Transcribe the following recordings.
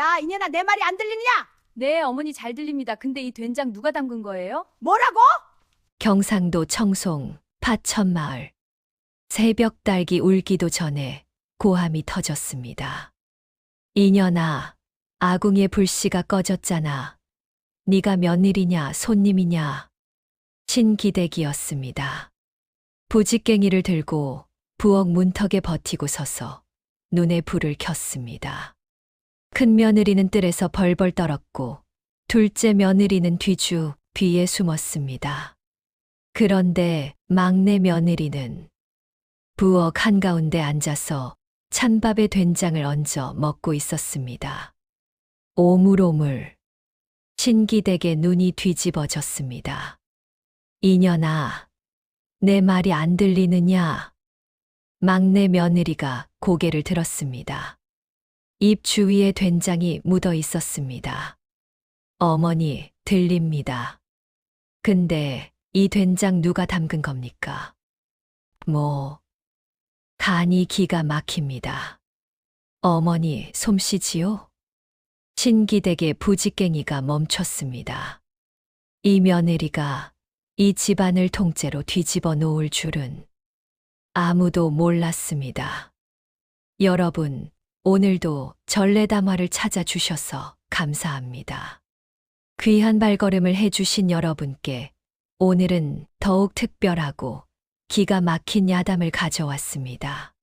야, 이년아, 내 말이 안 들리느냐? 네, 어머니 잘 들립니다. 근데 이 된장 누가 담근 거예요? 뭐라고? 경상도 청송 파천마을. 새벽 달기 울기도 전에 고함이 터졌습니다. 이년아, 아궁이의 불씨가 꺼졌잖아. 네가 며느리냐 손님이냐. 신기댁이었습니다. 부직갱이를 들고 부엌 문턱에 버티고 서서 눈에 불을 켰습니다. 큰 며느리는 뜰에서 벌벌 떨었고 둘째 며느리는 뒤주 뒤에 숨었습니다. 그런데 막내 며느리는 부엌 한가운데 앉아서 찬밥에 된장을 얹어 먹고 있었습니다. 오물오물. 신기댁의 눈이 뒤집어졌습니다. 이년아, 내 말이 안 들리느냐? 막내 며느리가 고개를 들었습니다. 입 주위에 된장이 묻어 있었습니다. 어머니, 들립니다. 근데 이 된장 누가 담근 겁니까? 간이 기가 막힙니다. 어머니, 솜씨지요? 신기댁의 부직갱이가 멈췄습니다. 이 며느리가 이 집안을 통째로 뒤집어 놓을 줄은 아무도 몰랐습니다. 여러분, 오늘도 전래담화를 찾아주셔서 감사합니다. 귀한 발걸음을 해주신 여러분께 오늘은 더욱 특별하고 기가 막힌 야담을 가져왔습니다.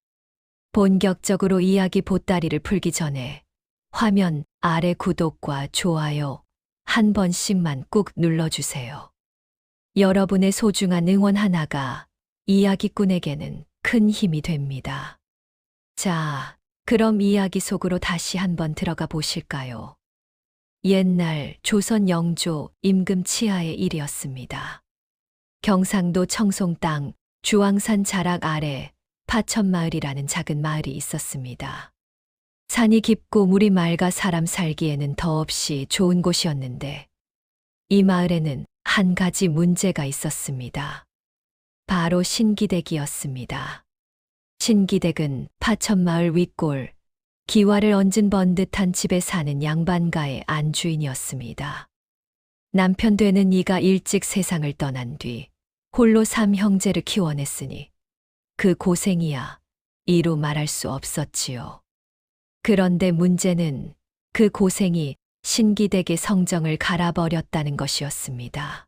본격적으로 이야기 보따리를 풀기 전에 화면 아래 구독과 좋아요 한 번씩만 꾹 눌러주세요. 여러분의 소중한 응원 하나가 이야기꾼에게는 큰 힘이 됩니다. 자, 그럼 이야기 속으로 다시 한번 들어가 보실까요? 옛날 조선 영조 임금 치하의 일이었습니다. 경상도 청송 땅 주황산 자락 아래 파천마을이라는 작은 마을이 있었습니다. 산이 깊고 물이 맑아 사람 살기에는 더없이 좋은 곳이었는데 이 마을에는 한 가지 문제가 있었습니다. 바로 신기댁이었습니다. 신기댁은 파천마을 윗골 기와를 얹은 번듯한 집에 사는 양반가의 안주인이었습니다. 남편 되는 이가 일찍 세상을 떠난 뒤 홀로 3형제를 키워냈으니 그 고생이야 이루 말할 수 없었지요. 그런데 문제는 그 고생이 신기댁의 성정을 갈아버렸다는 것이었습니다.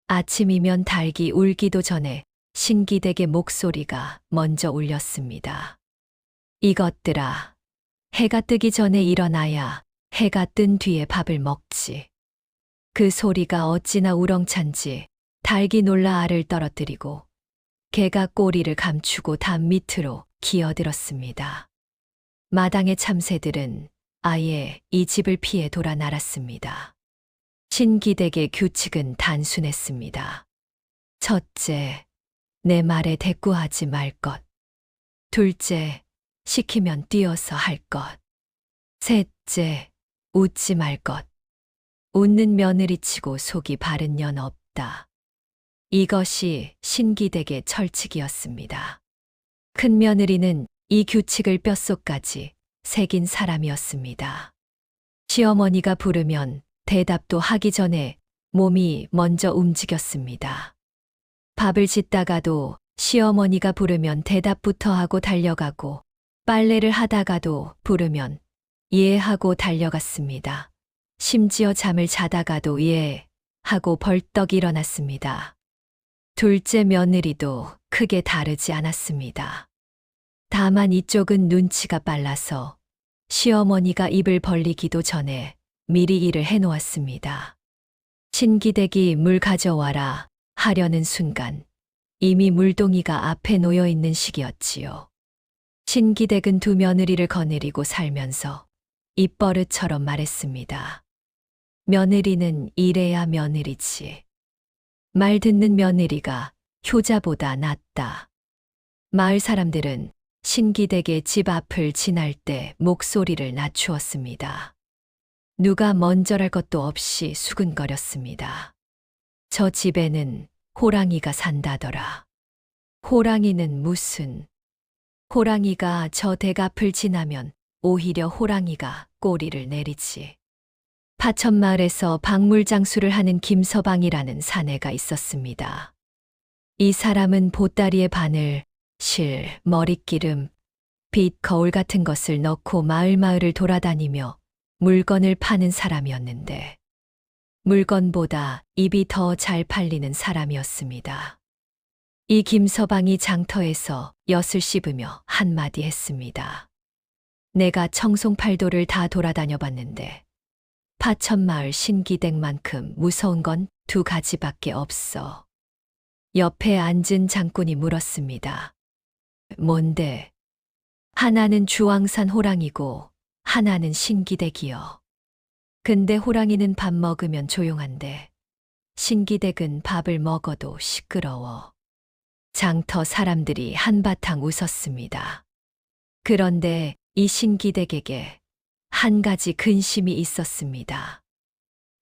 아침이면 닭이 울기도 전에 신기댁의 목소리가 먼저 울렸습니다. 이것들아, 해가 뜨기 전에 일어나야 해가 뜬 뒤에 밥을 먹지. 그 소리가 어찌나 우렁찬지 닭이 놀라 알을 떨어뜨리고 개가 꼬리를 감추고 담 밑으로 기어들었습니다. 마당의 참새들은 아예 이 집을 피해 돌아 날았습니다. 신기댁의 규칙은 단순했습니다. 첫째, 내 말에 대꾸하지 말 것. 둘째, 시키면 뛰어서 할 것. 셋째, 웃지 말 것. 웃는 며느리치고 속이 바른 년 없다. 이것이 신기댁의 철칙이었습니다. 큰 며느리는 이 규칙을 뼛속까지 새긴 사람이었습니다. 시어머니가 부르면 대답도 하기 전에 몸이 먼저 움직였습니다. 밥을 짓다가도 시어머니가 부르면 대답부터 하고 달려가고 빨래를 하다가도 부르면 예 하고 달려갔습니다. 심지어 잠을 자다가도 예 하고 벌떡 일어났습니다. 둘째 며느리도 크게 다르지 않았습니다. 다만 이쪽은 눈치가 빨라서 시어머니가 입을 벌리기도 전에 미리 일을 해놓았습니다. 신기댁이 물 가져와라 하려는 순간 이미 물동이가 앞에 놓여 있는 시기였지요. 신기댁은 두 며느리를 거느리고 살면서 입버릇처럼 말했습니다. 며느리는 이래야 며느리지. 말 듣는 며느리가 효자보다 낫다. 마을 사람들은 신기댁의 집 앞을 지날 때 목소리를 낮추었습니다. 누가 먼저랄 것도 없이 수근거렸습니다. 저 집에는 호랑이가 산다더라. 호랑이는 무슨? 호랑이가 저 댁 앞을 지나면 오히려 호랑이가 꼬리를 내리지. 파천마을에서 박물장수를 하는 김서방이라는 사내가 있었습니다. 이 사람은 보따리에 바늘, 실, 머릿기름, 빗, 거울 같은 것을 넣고 마을을 돌아다니며 물건을 파는 사람이었는데 물건보다 입이 더 잘 팔리는 사람이었습니다. 이 김서방이 장터에서 엿을 씹으며 한마디 했습니다. 내가 청송팔도를 다 돌아다녀 봤는데 파천마을 신기댁만큼 무서운 건 두 가지밖에 없어. 옆에 앉은 장군이 물었습니다. 뭔데? 하나는 주황산 호랑이고 하나는 신기댁이요. 근데 호랑이는 밥 먹으면 조용한데 신기댁은 밥을 먹어도 시끄러워. 장터 사람들이 한바탕 웃었습니다. 그런데 이 신기댁에게 한 가지 근심이 있었습니다.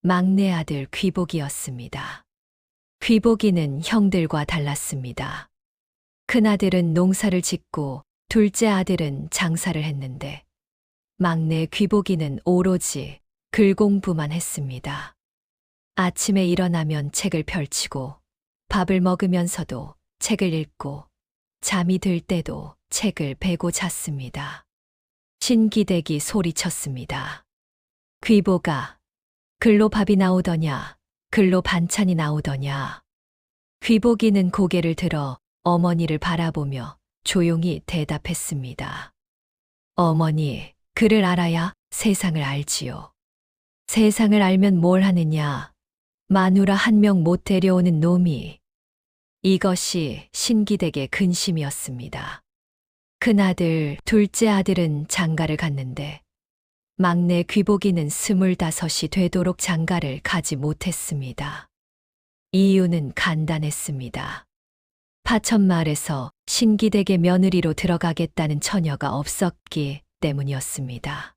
막내 아들 귀복이었습니다. 귀복이는 형들과 달랐습니다. 큰아들은 농사를 짓고 둘째 아들은 장사를 했는데 막내 귀복이는 오로지 글 공부만 했습니다. 아침에 일어나면 책을 펼치고 밥을 먹으면서도 책을 읽고 잠이 들 때도 책을 베고 잤습니다. 신기댁이 소리쳤습니다. 귀복아, 글로 밥이 나오더냐, 글로 반찬이 나오더냐. 귀복이는 고개를 들어 어머니를 바라보며 조용히 대답했습니다. 어머니, 글을 알아야 세상을 알지요. 세상을 알면 뭘 하느냐. 마누라 한 명 못 데려오는 놈이. 이것이 신기댁의 근심이었습니다. 큰아들, 둘째 아들은 장가를 갔는데 막내 귀복이는 25이 되도록 장가를 가지 못했습니다. 이유는 간단했습니다. 파천마을에서 신기댁의 며느리로 들어가겠다는 처녀가 없었기 때문이었습니다.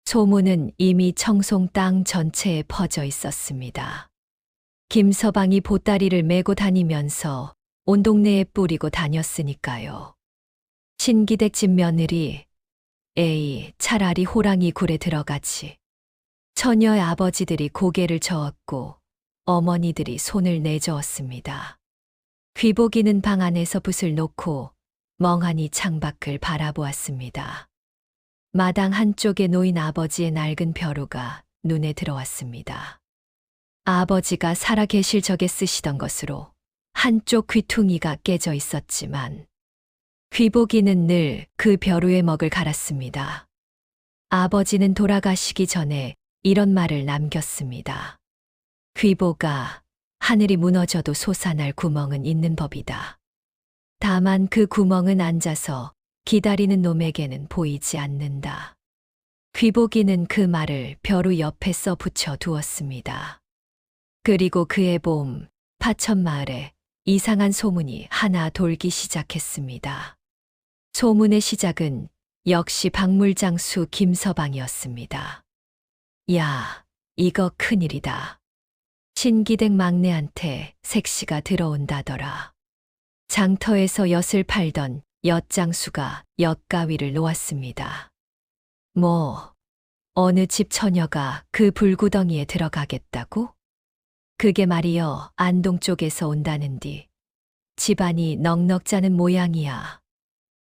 소문은 이미 청송 땅 전체에 퍼져 있었습니다. 김서방이 보따리를 메고 다니면서 온 동네에 뿌리고 다녔으니까요. 신기댁 집 며느리, 에이, 차라리 호랑이 굴에 들어가지. 처녀의 아버지들이 고개를 저었고 어머니들이 손을 내저었습니다. 귀복이는 방 안에서 붓을 놓고 멍하니 창밖을 바라보았습니다. 마당 한쪽에 놓인 아버지의 낡은 벼루가 눈에 들어왔습니다. 아버지가 살아 계실 적에 쓰시던 것으로 한쪽 귀퉁이가 깨져 있었지만 귀복이는 늘 그 벼루에 먹을 갈았습니다. 아버지는 돌아가시기 전에 이런 말을 남겼습니다. 귀복아, 하늘이 무너져도 솟아날 구멍은 있는 법이다. 다만 그 구멍은 앉아서 기다리는 놈에게는 보이지 않는다. 귀복이는 그 말을 벼루 옆에 써 붙여 두었습니다. 그리고 그해 봄, 파천마을에 이상한 소문이 하나 돌기 시작했습니다. 소문의 시작은 역시 박물장수 김서방이었습니다. 야, 이거 큰일이다. 신기댁 막내한테 색시가 들어온다더라. 장터에서 엿을 팔던 엿장수가 엿가위를 놓았습니다. 뭐, 어느 집 처녀가 그 불구덩이에 들어가겠다고? 그게 말이여 안동 쪽에서 온다는디 집안이 넉넉 자는 모양이야.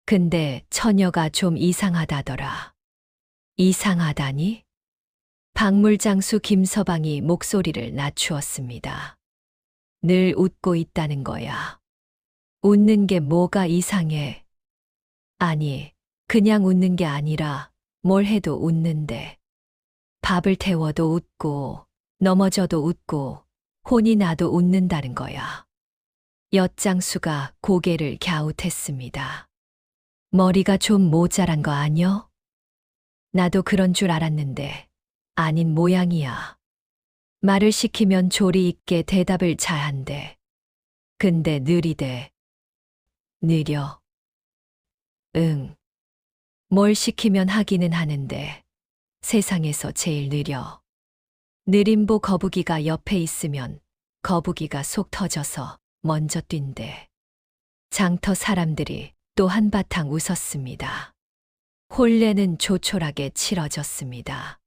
근데 처녀가 좀 이상하다더라. 이상하다니? 박물장수 김서방이 목소리를 낮추었습니다. 늘 웃고 있다는 거야. 웃는 게 뭐가 이상해? 아니, 그냥 웃는 게 아니라 뭘 해도 웃는데. 밥을 태워도 웃고 넘어져도 웃고 혼이 나도 웃는다는 거야. 엿장수가 고개를 갸웃했습니다. 머리가 좀 모자란 거 아니여? 나도 그런 줄 알았는데 아닌 모양이야. 말을 시키면 조리 있게 대답을 잘 한대. 근데 느리대. 느려. 응. 뭘 시키면 하기는 하는데 세상에서 제일 느려. 느림보 거북이가 옆에 있으면 거북이가 속 터져서 먼저 뛴대. 장터 사람들이 또 한바탕 웃었습니다. 혼례는 조촐하게 치러졌습니다.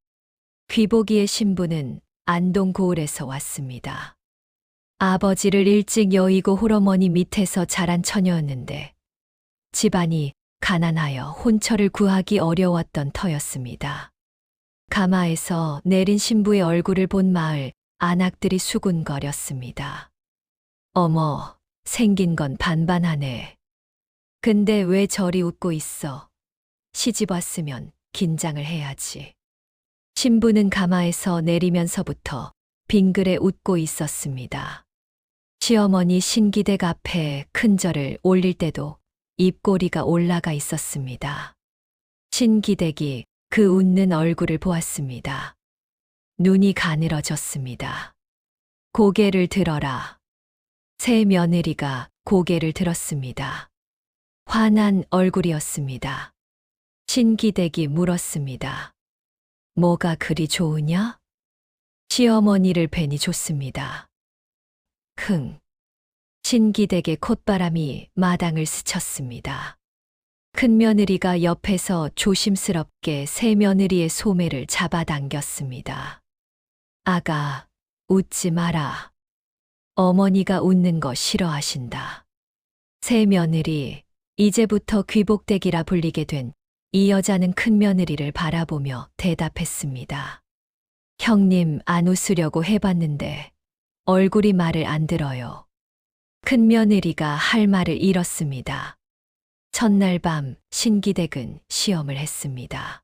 귀복이의 신부는 안동 고을에서 왔습니다. 아버지를 일찍 여의고 홀어머니 밑에서 자란 처녀였는데 집안이 가난하여 혼처를 구하기 어려웠던 터였습니다. 가마에서 내린 신부의 얼굴을 본 마을 안악들이 수군거렸습니다. 어머, 생긴 건 반반하네. 근데 왜 저리 웃고 있어? 시집 왔으면 긴장을 해야지. 신부는 가마에서 내리면서부터 빙그레 웃고 있었습니다. 시어머니 신기댁 앞에 큰 절을 올릴 때도 입꼬리가 올라가 있었습니다. 신기댁이 그 웃는 얼굴을 보았습니다. 눈이 가늘어졌습니다. 고개를 들어라. 새 며느리가 고개를 들었습니다. 화난 얼굴이었습니다. 신기댁이 물었습니다. 뭐가 그리 좋으냐? 시어머니를 뵈니 좋습니다. 신기댁의 콧바람이 마당을 스쳤습니다. 큰 며느리가 옆에서 조심스럽게 새 며느리의 소매를 잡아당겼습니다. 아가, 웃지 마라. 어머니가 웃는 거 싫어하신다. 새 며느리, 이제부터 귀복댁이라 불리게 된 이 여자는 큰 며느리를 바라보며 대답했습니다. 형님, 안 웃으려고 해봤는데 얼굴이 말을 안 들어요. 큰 며느리가 할 말을 잃었습니다. 첫날 밤 신기댁은 시험을 했습니다.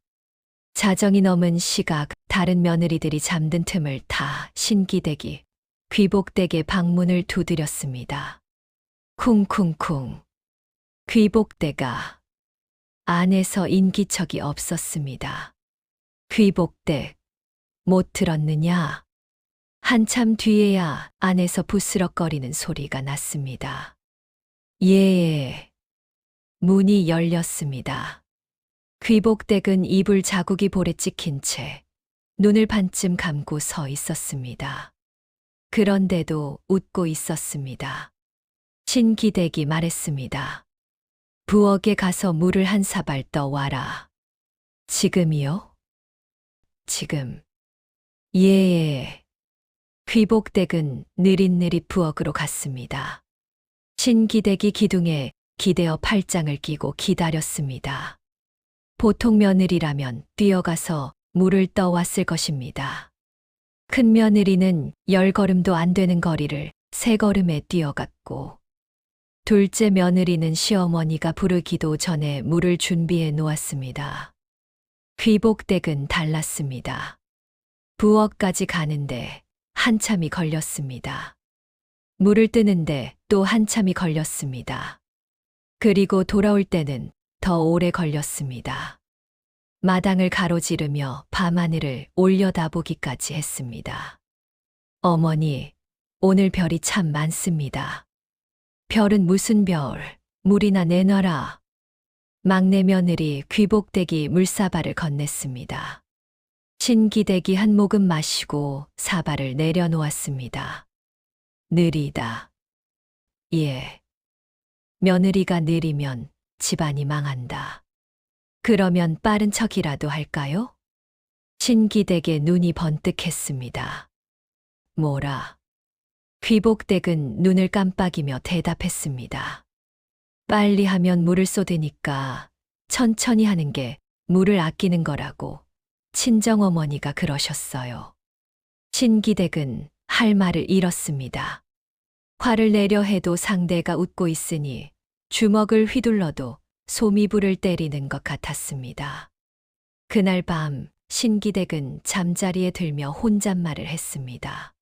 자정이 넘은 시각 다른 며느리들이 잠든 틈을 타 신기댁이 귀복댁의 방문을 두드렸습니다. 쿵쿵쿵. 귀복댁아. 안에서 인기척이 없었습니다. 귀복댁, 못 들었느냐? 한참 뒤에야 안에서 부스럭거리는 소리가 났습니다. 예. 문이 열렸습니다. 귀복댁은 이불 자국이 볼에 찍힌 채 눈을 반쯤 감고 서 있었습니다. 그런데도 웃고 있었습니다. 신기댁이 말했습니다. 부엌에 가서 물을 한 사발 떠와라. 지금이요? 지금. 예. 귀복댁은 느릿느릿 부엌으로 갔습니다. 신기댁이 기둥에 기대어 팔짱을 끼고 기다렸습니다. 보통 며느리라면 뛰어가서 물을 떠왔을 것입니다. 큰 며느리는 10걸음도 안 되는 거리를 3걸음에 뛰어갔고, 둘째 며느리는 시어머니가 부르기도 전에 물을 준비해 놓았습니다. 귀복댁은 달랐습니다. 부엌까지 가는데 한참이 걸렸습니다. 물을 뜨는데 또 한참이 걸렸습니다. 그리고 돌아올 때는 더 오래 걸렸습니다. 마당을 가로지르며 밤하늘을 올려다보기까지 했습니다. 어머니, 오늘 별이 참 많습니다. 별은 무슨 별, 물이나 내놔라. 막내 며느리 귀복댁이 물사발을 건넸습니다. 신기댁이 한 모금 마시고 사발을 내려놓았습니다. 느리다. 예. 며느리가 느리면 집안이 망한다. 그러면 빠른 척이라도 할까요? 신기댁의 눈이 번뜩했습니다. 뭐라? 귀복댁은 눈을 깜빡이며 대답했습니다. 빨리 하면 물을 쏟으니까 천천히 하는 게 물을 아끼는 거라고 친정어머니가 그러셨어요. 신기댁은 할 말을 잃었습니다. 화를 내려 해도 상대가 웃고 있으니 주먹을 휘둘러도 솜이 불을 때리는 것 같았습니다. 그날 밤 신기댁은 잠자리에 들며 혼잣말을 했습니다.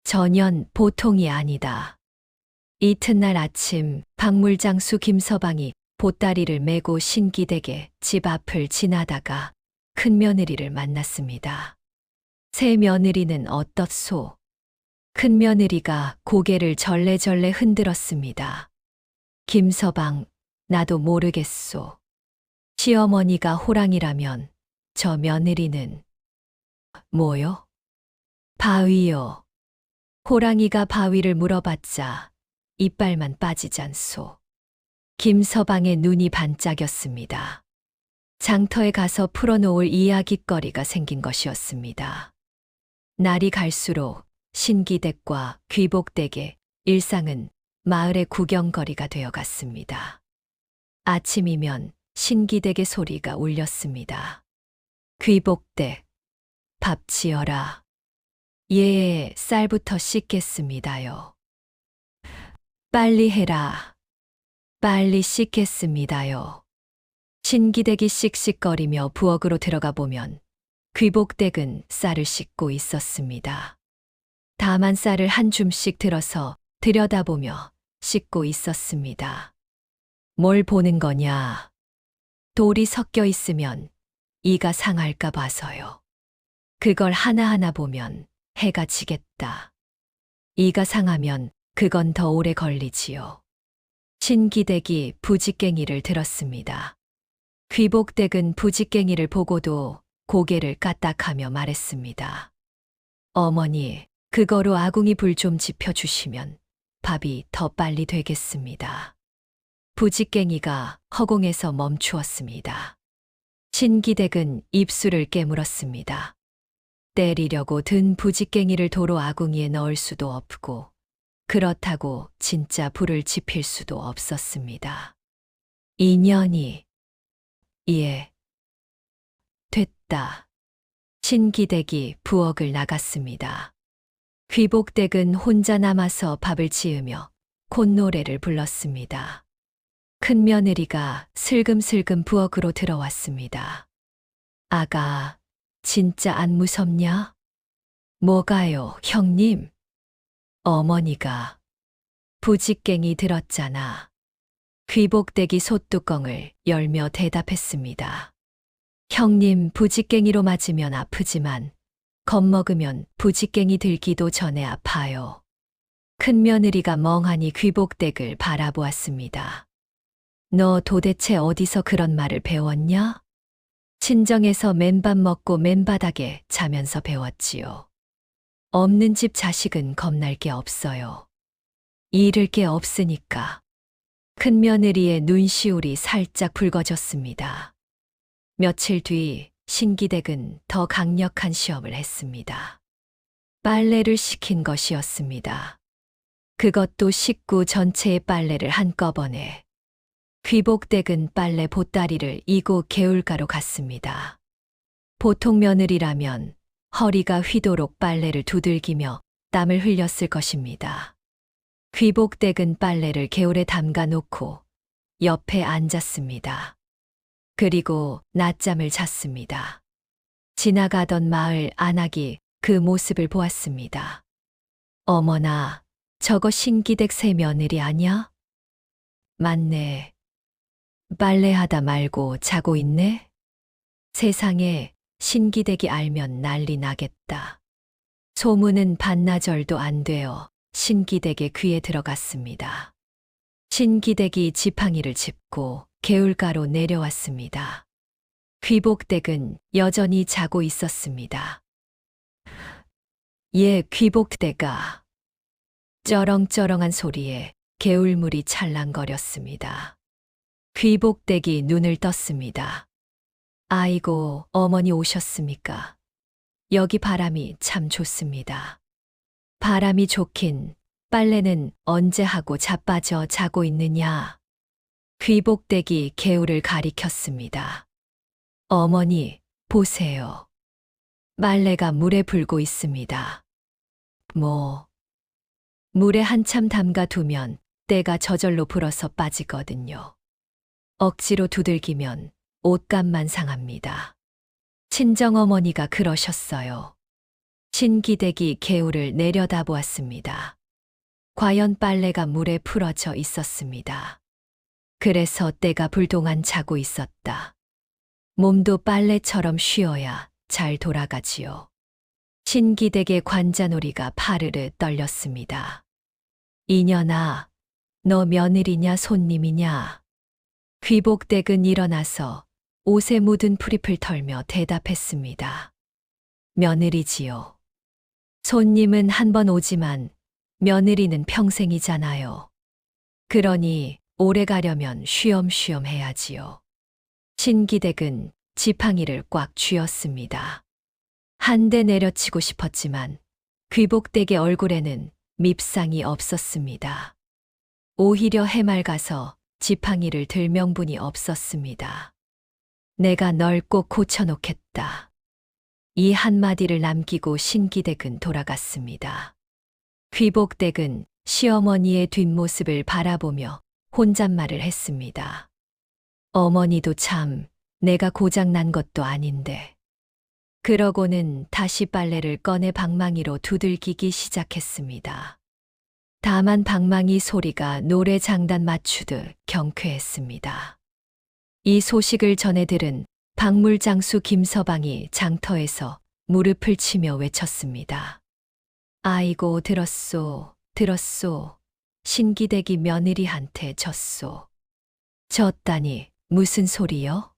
전혀 보통이 아니다. 이튿날 아침 박물장수 김서방이 보따리를 메고 신기댁의 집 앞을 지나다가 큰 며느리를 만났습니다. 새 며느리는 어떻소? 큰 며느리가 고개를 절레절레 흔들었습니다. 김서방, 나도 모르겠소. 시어머니가 호랑이라면 저 며느리는 뭐요? 바위요. 호랑이가 바위를 물어봤자 이빨만 빠지잖소. 김서방의 눈이 반짝였습니다. 장터에 가서 풀어놓을 이야깃거리가 생긴 것이었습니다. 날이 갈수록 신기댁과 귀복댁의 일상은 마을의 구경거리가 되어 갔습니다. 아침이면 신기댁의 소리가 울렸습니다. 귀복댁, 밥 지어라. 예, 쌀부터 씻겠습니다요. 빨리 해라. 빨리 씻겠습니다요. 신기댁이 씩씩거리며 부엌으로 들어가 보면 귀복댁은 쌀을 씻고 있었습니다. 다만 쌀을 한 줌씩 들어서 들여다보며 씻고 있었습니다. 뭘 보는 거냐? 돌이 섞여 있으면 이가 상할까 봐서요. 그걸 하나하나 보면 해가 지겠다. 이가 상하면 그건 더 오래 걸리지요. 신기댁이 부지깽이를 들었습니다. 귀복댁은 부지깽이를 보고도 고개를 까딱하며 말했습니다. 어머니, 그거로 아궁이 불 좀 지펴주시면 밥이 더 빨리 되겠습니다. 부지깽이가 허공에서 멈추었습니다. 신기댁은 입술을 깨물었습니다. 때리려고 든 부지깽이를 도로 아궁이에 넣을 수도 없고 그렇다고 진짜 불을 지필 수도 없었습니다. 인연이 예, 됐다. 신기댁이 부엌을 나갔습니다. 귀복댁은 혼자 남아서 밥을 지으며 콧노래를 불렀습니다. 큰 며느리가 슬금슬금 부엌으로 들어왔습니다. 아가, 진짜 안 무섭냐? 뭐가요, 형님? 어머니가 부지깽이 들었잖아. 귀복댁이 솥뚜껑을 열며 대답했습니다. 형님, 부지깽이로 맞으면 아프지만 겁먹으면 부지깽이 들기도 전에 아파요. 큰 며느리가 멍하니 귀복댁을 바라보았습니다. 너 도대체 어디서 그런 말을 배웠냐? 친정에서 맨밥 먹고 맨바닥에 자면서 배웠지요. 없는 집 자식은 겁날 게 없어요. 잃을 게 없으니까. 큰 며느리의 눈시울이 살짝 붉어졌습니다. 며칠 뒤 신기댁은 더 강력한 시험을 했습니다. 빨래를 시킨 것이었습니다. 그것도 식구 전체의 빨래를 한꺼번에. 귀복댁은 빨래 보따리를 이고 개울가로 갔습니다. 보통 며느리라면 허리가 휘도록 빨래를 두들기며 땀을 흘렸을 것입니다. 귀복댁은 빨래를 개울에 담가 놓고 옆에 앉았습니다. 그리고 낮잠을 잤습니다. 지나가던 마을 안악이 그 모습을 보았습니다. 어머나, 저거 신기댁 새 며느리 아냐? 맞네. 빨래하다 말고 자고 있네? 세상에 신기댁이 알면 난리 나겠다. 소문은 반나절도 안 되어 신기댁의 귀에 들어갔습니다. 신기댁이 지팡이를 짚고 개울가로 내려왔습니다. 귀복댁은 여전히 자고 있었습니다. 예, 귀복댁아. 쩌렁쩌렁한 소리에 개울물이 찰랑거렸습니다. 귀복댁이 눈을 떴습니다. 아이고, 어머니 오셨습니까? 여기 바람이 참 좋습니다. 바람이 좋긴 빨래는 언제 하고 자빠져 자고 있느냐? 귀복댁이 개울을 가리켰습니다. 어머니, 보세요. 빨래가 물에 불고 있습니다. 물에 한참 담가 두면 때가 저절로 불어서 빠지거든요. 억지로 두들기면 옷감만 상합니다. 친정어머니가 그러셨어요. 신기댁이 개울을 내려다보았습니다. 과연 빨래가 물에 풀어져 있었습니다. 그래서 때가 불동안 자고 있었다. 몸도 빨래처럼 쉬어야 잘 돌아가지요. 신기댁의 관자놀이가 파르르 떨렸습니다. 이년아, 너 며느리냐 손님이냐? 귀복댁은 일어나서 옷에 묻은 풀잎을 털며 대답했습니다. 며느리지요. 손님은 한 번 오지만 며느리는 평생이잖아요. 그러니 오래 가려면 쉬엄쉬엄 해야지요. 신기댁은 지팡이를 꽉 쥐었습니다. 한 대 내려치고 싶었지만 귀복댁의 얼굴에는 밉상이 없었습니다. 오히려 해맑아서 지팡이를 들 명분이 없었습니다. 내가 널 꼭 고쳐놓겠다. 이 한마디를 남기고 신기댁은 돌아갔습니다. 귀복댁은 시어머니의 뒷모습을 바라보며 혼잣말을 했습니다. 어머니도 참 내가 고장난 것도 아닌데. 그러고는 다시 빨래를 꺼내 방망이로 두들기기 시작했습니다. 다만 방망이 소리가 노래 장단 맞추듯 경쾌했습니다. 이 소식을 전해 들은 박물장수 김서방이 장터에서 무릎을 치며 외쳤습니다. 아이고 들었소, 들었소. 신기댁이 며느리한테 졌소. 졌다니 무슨 소리요?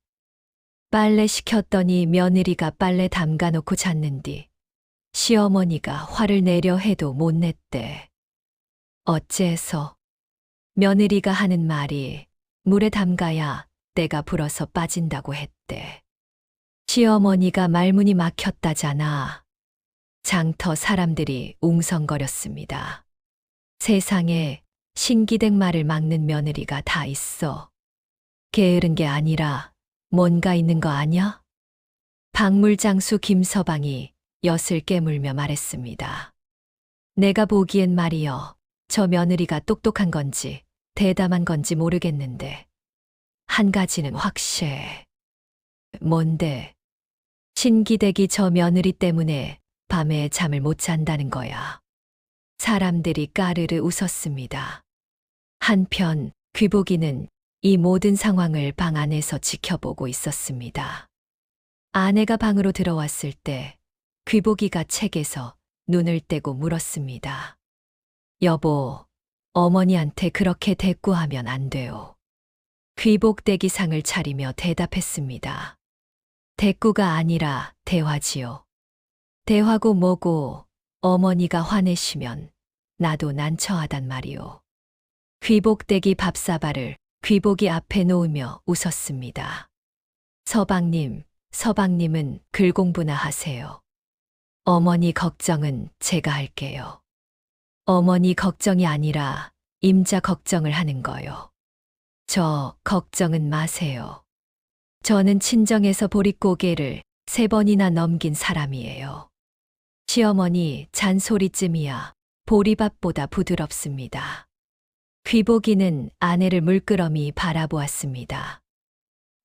빨래 시켰더니 며느리가 빨래 담가놓고 잤는디 시어머니가 화를 내려 해도 못 냈대. 어째서? 며느리가 하는 말이 물에 담가야 때가 불어서 빠진다고 했대. 시어머니가 말문이 막혔다잖아. 장터 사람들이 웅성거렸습니다. 세상에 신기댁 말을 막는 며느리가 다 있어. 게으른 게 아니라 뭔가 있는 거 아냐? 박물장수 김서방이 엿을 깨물며 말했습니다. 내가 보기엔 말이여, 저 며느리가 똑똑한 건지 대담한 건지 모르겠는데 한 가지는 확실해. 뭔데? 신기댁이 저 며느리 때문에 밤에 잠을 못 잔다는 거야. 사람들이 까르르 웃었습니다. 한편 귀복이는 이 모든 상황을 방 안에서 지켜보고 있었습니다. 아내가 방으로 들어왔을 때 귀복이가 책에서 눈을 떼고 물었습니다. 여보, 어머니한테 그렇게 대꾸하면 안 돼요. 귀복댁이 상을 차리며 대답했습니다. 대꾸가 아니라 대화지요. 대화고 뭐고 어머니가 화내시면 나도 난처하단 말이오. 귀복댁이 밥사발을 귀복이 앞에 놓으며 웃었습니다. 서방님, 서방님은 글 공부나 하세요. 어머니 걱정은 제가 할게요. 어머니 걱정이 아니라 임자 걱정을 하는 거요. 저 걱정은 마세요. 저는 친정에서 보릿고개를 3번이나 넘긴 사람이에요. 시어머니 잔소리쯤이야 보리밥보다 부드럽습니다. 귀복이는 아내를 물끄러미 바라보았습니다.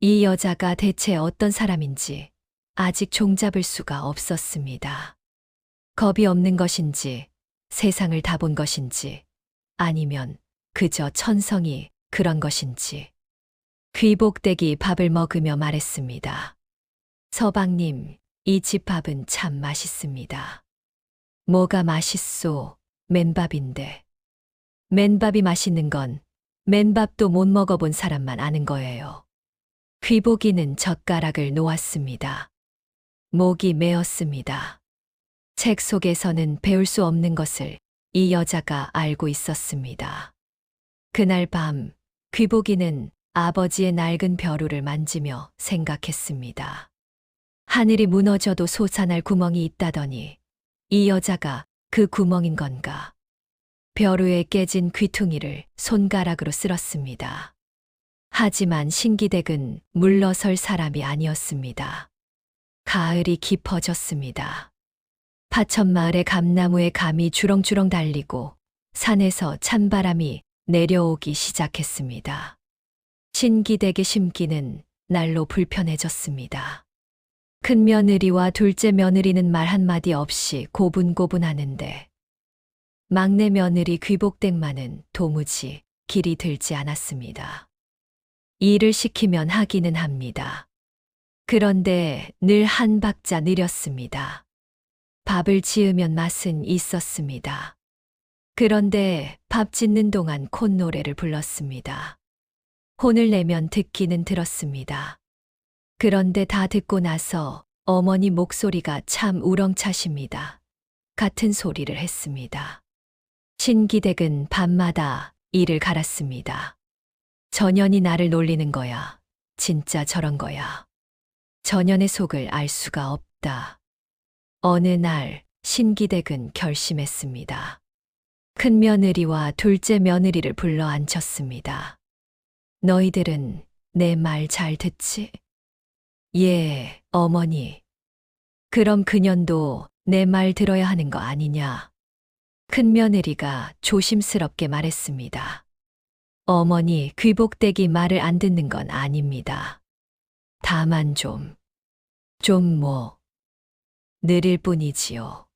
이 여자가 대체 어떤 사람인지 아직 종잡을 수가 없었습니다. 겁이 없는 것인지, 세상을 다 본 것인지, 아니면 그저 천성이 그런 것인지. 귀복댁이 밥을 먹으며 말했습니다. 서방님, 이 집 밥은 참 맛있습니다. 뭐가 맛있소? 맨밥인데. 맨밥이 맛있는 건 맨밥도 못 먹어본 사람만 아는 거예요. 귀복이는 젓가락을 놓았습니다. 목이 메었습니다. 책 속에서는 배울 수 없는 것을 이 여자가 알고 있었습니다. 그날 밤 귀복이는 아버지의 낡은 벼루를 만지며 생각했습니다. 하늘이 무너져도 솟아날 구멍이 있다더니 이 여자가 그 구멍인 건가? 벼루에 깨진 귀퉁이를 손가락으로 쓸었습니다. 하지만 신기댁은 물러설 사람이 아니었습니다. 가을이 깊어졌습니다. 파천마을의 감나무에 감이 주렁주렁 달리고 산에서 찬바람이 내려오기 시작했습니다. 신기댁의 심기는 날로 불편해졌습니다. 큰 며느리와 둘째 며느리는 말 한마디 없이 고분고분하는데 막내 며느리 귀복댁만은 도무지 길이 들지 않았습니다. 일을 시키면 하기는 합니다. 그런데 늘 한 박자 느렸습니다. 밥을 지으면 맛은 있었습니다. 그런데 밥 짓는 동안 콧노래를 불렀습니다. 혼을 내면 듣기는 들었습니다. 그런데 다 듣고 나서 어머니 목소리가 참 우렁차십니다. 같은 소리를 했습니다. 신기댁은 밤마다 이를 갈았습니다. 전연이 나를 놀리는 거야. 진짜 저런 거야. 전연의 속을 알 수가 없다. 어느 날 신기댁은 결심했습니다. 큰 며느리와 둘째 며느리를 불러 앉혔습니다. 너희들은 내 말 잘 듣지? 예, 어머니. 그럼 그년도 내 말 들어야 하는 거 아니냐? 큰 며느리가 조심스럽게 말했습니다. 어머니, 귀복댁이 말을 안 듣는 건 아닙니다. 다만 느릴 뿐이지요.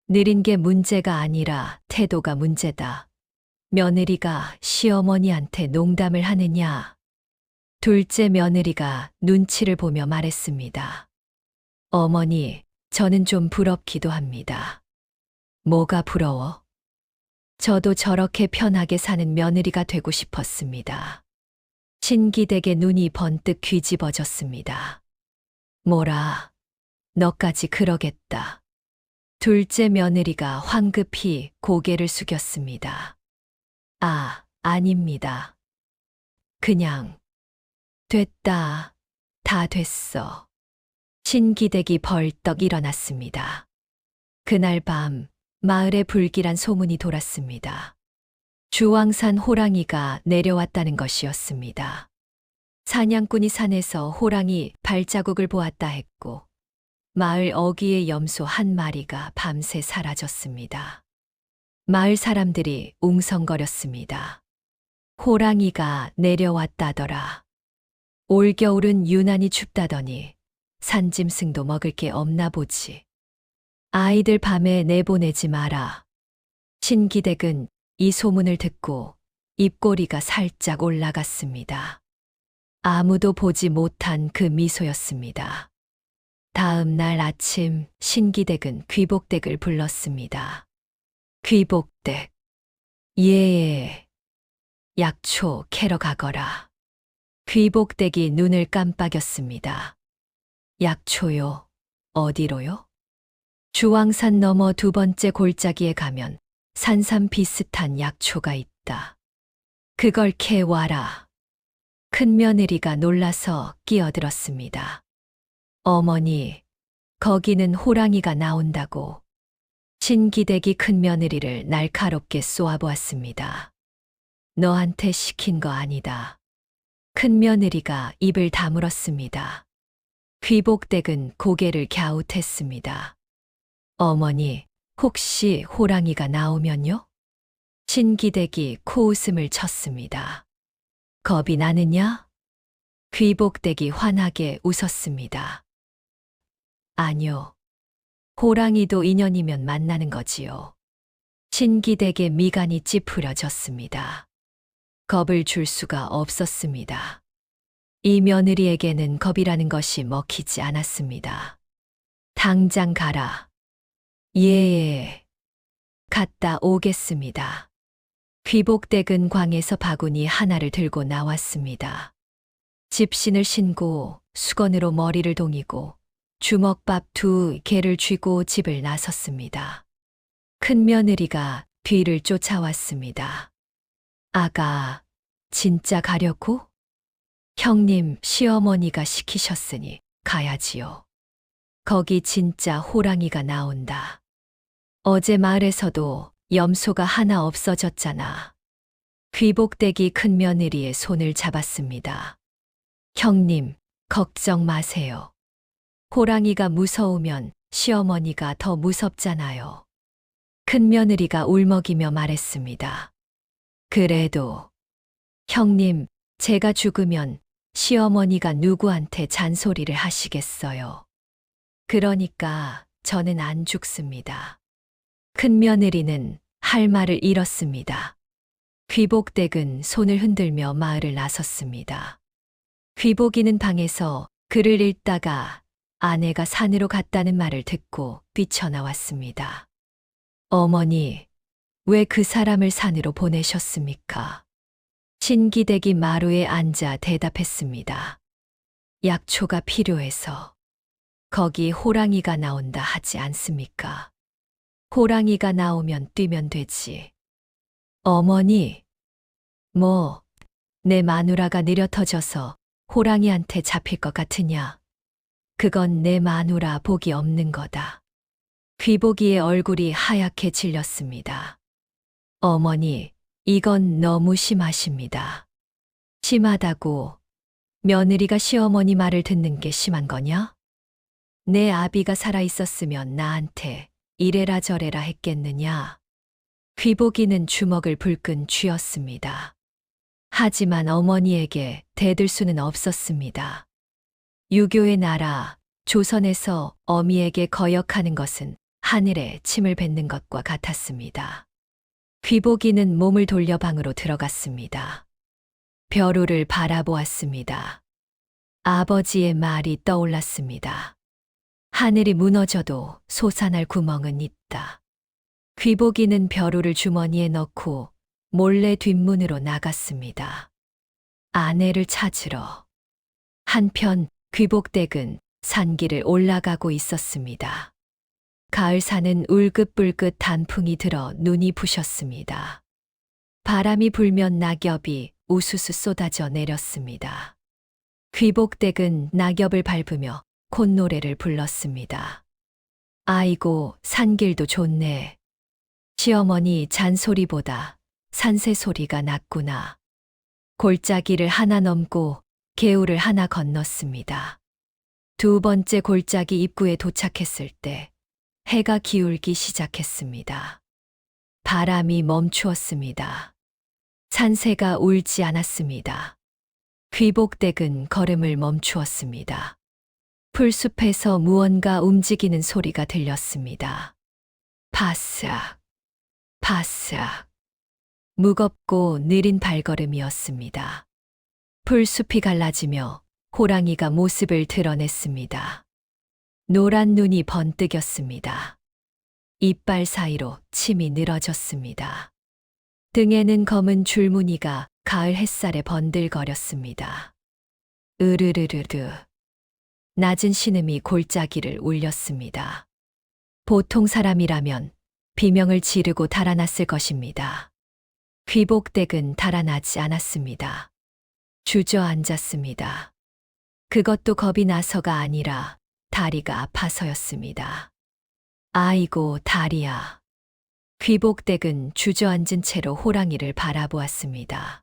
느린 게 문제가 아니라 태도가 문제다. 며느리가 시어머니한테 농담을 하느냐? 둘째 며느리가 눈치를 보며 말했습니다. 어머니, 저는 좀 부럽기도 합니다. 뭐가 부러워? 저도 저렇게 편하게 사는 며느리가 되고 싶었습니다. 신기댁의 눈이 번뜩 뒤집어졌습니다. 뭐라, 너까지 그러겠다. 둘째 며느리가 황급히 고개를 숙였습니다. 아닙니다. 그냥, 됐다. 다 됐어. 신기댁이 벌떡 일어났습니다. 그날 밤, 마을에 불길한 소문이 돌았습니다. 주황산 호랑이가 내려왔다는 것이었습니다. 사냥꾼이 산에서 호랑이 발자국을 보았다 했고, 마을 어귀의 염소 한 마리가 밤새 사라졌습니다. 마을 사람들이 웅성거렸습니다. 호랑이가 내려왔다더라. 올겨울은 유난히 춥다더니 산짐승도 먹을 게 없나 보지. 아이들 밤에 내보내지 마라. 신기댁은 이 소문을 듣고 입꼬리가 살짝 올라갔습니다. 아무도 보지 못한 그 미소였습니다. 다음 날 아침 신기댁은 귀복댁을 불렀습니다. 귀복댁. 예. 약초 캐러 가거라. 귀복댁이 눈을 깜빡였습니다. 약초요? 어디로요? 주황산 너머 두 번째 골짜기에 가면 산삼 비슷한 약초가 있다. 그걸 캐와라. 큰 며느리가 놀라서 끼어들었습니다. 어머니, 거기는 호랑이가 나온다고. 신기댁이 큰 며느리를 날카롭게 쏘아보았습니다. 너한테 시킨 거 아니다. 큰 며느리가 입을 다물었습니다. 귀복댁은 고개를 갸웃했습니다. 어머니, 혹시 호랑이가 나오면요? 신기댁이 코웃음을 쳤습니다. 겁이 나느냐? 귀복댁이 환하게 웃었습니다. 아니요. 호랑이도 인연이면 만나는 거지요. 신기댁의 미간이 찌푸려졌습니다. 겁을 줄 수가 없었습니다. 이 며느리에게는 겁이라는 것이 먹히지 않았습니다. 당장 가라. 예. 갔다 오겠습니다. 귀복댁은 광에서 바구니 하나를 들고 나왔습니다. 집신을 신고 수건으로 머리를 동이고 주먹밥 2개를 쥐고 집을 나섰습니다. 큰 며느리가 뒤를 쫓아왔습니다. 아가, 진짜 가려고? 형님, 시어머니가 시키셨으니 가야지요. 거기 진짜 호랑이가 나온다. 어제 마을에서도 염소가 하나 없어졌잖아. 귀복댁이 큰 며느리의 손을 잡았습니다. 형님, 걱정 마세요. 호랑이가 무서우면 시어머니가 더 무섭잖아요. 큰 며느리가 울먹이며 말했습니다. 그래도, 형님, 제가 죽으면 시어머니가 누구한테 잔소리를 하시겠어요. 그러니까 저는 안 죽습니다. 큰 며느리는 할 말을 잃었습니다. 귀복댁은 손을 흔들며 마을을 나섰습니다. 귀복이는 방에서 글을 읽다가 아내가 산으로 갔다는 말을 듣고 뛰쳐나왔습니다. 어머니, 왜 그 사람을 산으로 보내셨습니까? 신기댁이 마루에 앉아 대답했습니다. 약초가 필요해서. 거기 호랑이가 나온다 하지 않습니까? 호랑이가 나오면 뛰면 되지. 어머니, 내 마누라가 느려터져서 호랑이한테 잡힐 것 같으냐? 그건 내 마누라 복이 없는 거다. 귀복이의 얼굴이 하얗게 질렸습니다. 어머니, 이건 너무 심하십니다. 심하다고 며느리가 시어머니 말을 듣는 게 심한 거냐? 내 아비가 살아 있었으면 나한테 이래라 저래라 했겠느냐? 귀복이는 주먹을 불끈 쥐었습니다. 하지만 어머니에게 대들 수는 없었습니다. 유교의 나라, 조선에서 어미에게 거역하는 것은 하늘에 침을 뱉는 것과 같았습니다. 귀복이는 몸을 돌려 방으로 들어갔습니다. 벼루를 바라보았습니다. 아버지의 말이 떠올랐습니다. 하늘이 무너져도 솟아날 구멍은 있다. 귀복이는 벼루를 주머니에 넣고 몰래 뒷문으로 나갔습니다. 아내를 찾으러. 한편 귀복댁은 산길을 올라가고 있었습니다. 가을산은 울긋불긋 단풍이 들어 눈이 부셨습니다. 바람이 불면 낙엽이 우수수 쏟아져 내렸습니다. 귀복댁은 낙엽을 밟으며 콧노래를 불렀습니다. 아이고, 산길도 좋네. 시어머니 잔소리보다 산새 소리가 낫구나. 골짜기를 하나 넘고 개울을 하나 건넜습니다. 두 번째 골짜기 입구에 도착했을 때 해가 기울기 시작했습니다. 바람이 멈추었습니다. 산새가 울지 않았습니다. 귀복댁은 걸음을 멈추었습니다. 풀숲에서 무언가 움직이는 소리가 들렸습니다. 바스락, 바스락. 무겁고 느린 발걸음이었습니다. 풀숲이 갈라지며 호랑이가 모습을 드러냈습니다. 노란 눈이 번뜩였습니다. 이빨 사이로 침이 늘어졌습니다. 등에는 검은 줄무늬가 가을 햇살에 번들거렸습니다. 으르르르르. 낮은 신음이 골짜기를 울렸습니다. 보통 사람이라면 비명을 지르고 달아났을 것입니다. 귀복댁은 달아나지 않았습니다. 주저앉았습니다. 그것도 겁이 나서가 아니라 다리가 아파서였습니다. 아이고, 다리야. 귀복댁은 주저앉은 채로 호랑이를 바라보았습니다.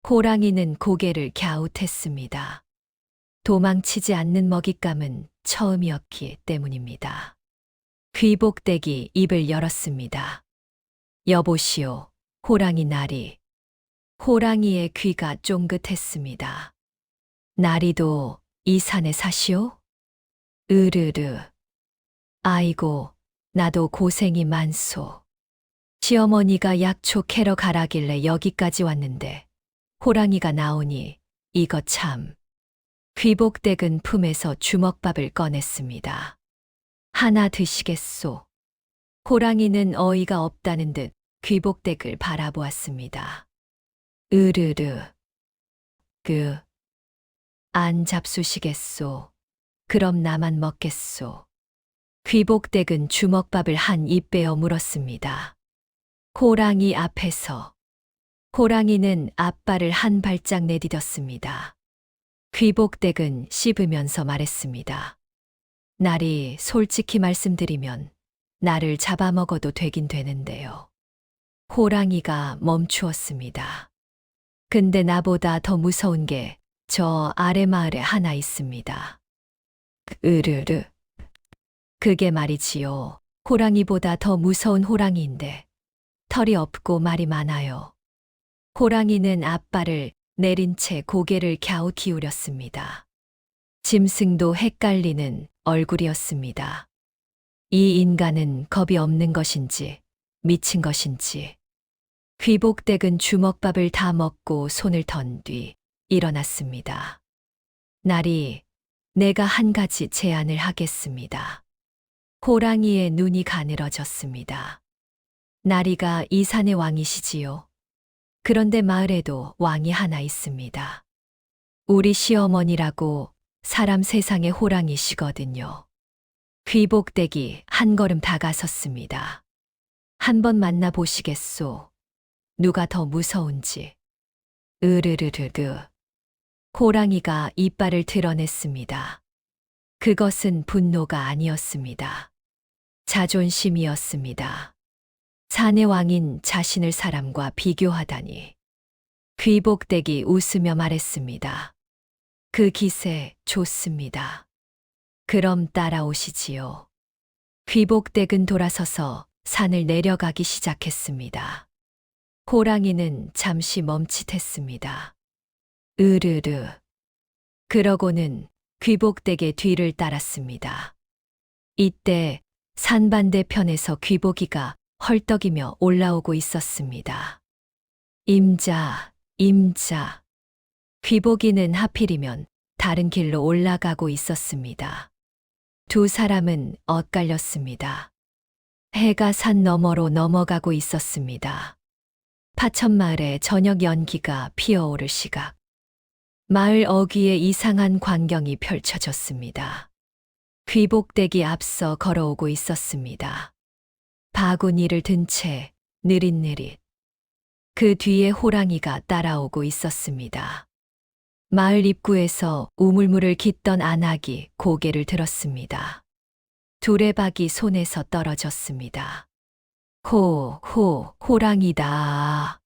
호랑이는 고개를 갸웃했습니다. 도망치지 않는 먹잇감은 처음이었기 때문입니다. 귀복댁이 입을 열었습니다. 여보시오, 호랑이 나리. 호랑이의 귀가 쫑긋했습니다. 나리도 이 산에 사시오? 으르르. 아이고, 나도 고생이 많소. 시어머니가 약초 캐러 가라길래 여기까지 왔는데 호랑이가 나오니 이거 참. 귀복댁은 품에서 주먹밥을 꺼냈습니다. 하나 드시겠소. 호랑이는 어이가 없다는 듯 귀복댁을 바라보았습니다. 으르르. 안 잡수시겠소. 그럼 나만 먹겠소. 귀복댁은 주먹밥을 한 입 빼어 물었습니다. 호랑이 앞에서. 호랑이는 앞발을 한 발짝 내디뎠습니다. 귀복댁은 씹으면서 말했습니다. 나리, 솔직히 말씀드리면 나를 잡아먹어도 되긴 되는데요. 호랑이가 멈추었습니다. 근데 나보다 더 무서운 게 저 아래 마을에 하나 있습니다. 으르르. 그게 말이지요. 호랑이보다 더 무서운 호랑이인데 털이 없고 말이 많아요. 호랑이는 앞발을 내린 채 고개를 갸웃 기울였습니다. 짐승도 헷갈리는 얼굴이었습니다. 이 인간은 겁이 없는 것인지 미친 것인지. 귀복댁은 주먹밥을 다 먹고 손을 던 뒤 일어났습니다. 나리, 내가 한 가지 제안을 하겠습니다. 호랑이의 눈이 가늘어졌습니다. 나리가 이 산의 왕이시지요. 그런데 마을에도 왕이 하나 있습니다. 우리 시어머니라고 사람 세상의 호랑이시거든요. 귀복댁이 한 걸음 다가섰습니다. 한번 만나보시겠소. 누가 더 무서운지. 으르르르르. 호랑이가 이빨을 드러냈습니다. 그것은 분노가 아니었습니다. 자존심이었습니다. 산의 왕인 자신을 사람과 비교하다니. 귀복댁이 웃으며 말했습니다. 그 기세 좋습니다. 그럼 따라오시지요. 귀복댁은 돌아서서 산을 내려가기 시작했습니다. 호랑이는 잠시 멈칫했습니다. 으르르. 그러고는 귀복댁의 뒤를 따랐습니다. 이때 산 반대편에서 귀복이가 헐떡이며 올라오고 있었습니다. 임자, 임자. 귀복이는 하필이면 다른 길로 올라가고 있었습니다. 두 사람은 엇갈렸습니다. 해가 산 너머로 넘어가고 있었습니다. 파천마을의 저녁 연기가 피어오를 시각. 마을 어귀에 이상한 광경이 펼쳐졌습니다. 귀복댁이 앞서 걸어오고 있었습니다. 바구니를 든 채 느릿느릿. 그 뒤에 호랑이가 따라오고 있었습니다. 마을 입구에서 우물물을 깃던 안악이 고개를 들었습니다. 두레박이 손에서 떨어졌습니다. 호랑이다.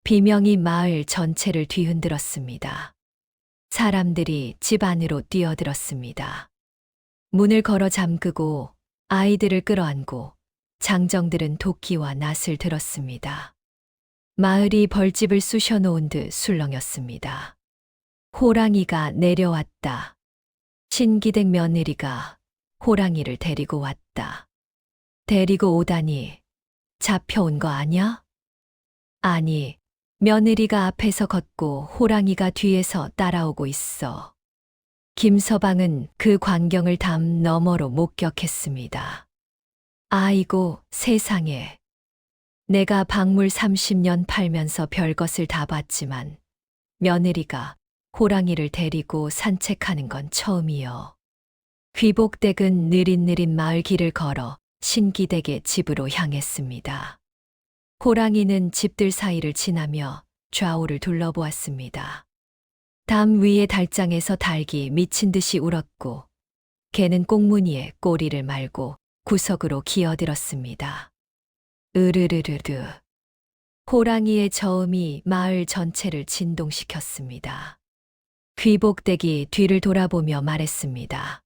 비명이 마을 전체를 뒤흔들었습니다. 사람들이 집 안으로 뛰어들었습니다. 문을 걸어 잠그고 아이들을 끌어안고 장정들은 도끼와 낫을 들었습니다. 마을이 벌집을 쑤셔 놓은 듯 술렁였습니다. 호랑이가 내려왔다. 신기댁 며느리가 호랑이를 데리고 왔다. 데리고 오다니 잡혀온 거 아냐? 아니, 며느리가 앞에서 걷고 호랑이가 뒤에서 따라오고 있어. 김서방은 그 광경을 담 너머로 목격했습니다. 아이고, 세상에. 내가 박물 30년 팔면서 별것을 다 봤지만 며느리가 호랑이를 데리고 산책하는 건 처음이요. 귀복댁은 느릿느릿 마을 길을 걸어 신기댁의 집으로 향했습니다. 호랑이는 집들 사이를 지나며 좌우를 둘러보았습니다. 담 위의 달장에서 닭이 미친 듯이 울었고 개는 꽁무니에 꼬리를 말고 구석으로 기어들었습니다. 으르르르르. 호랑이의 저음이 마을 전체를 진동시켰습니다. 귀복댁이 뒤를 돌아보며 말했습니다.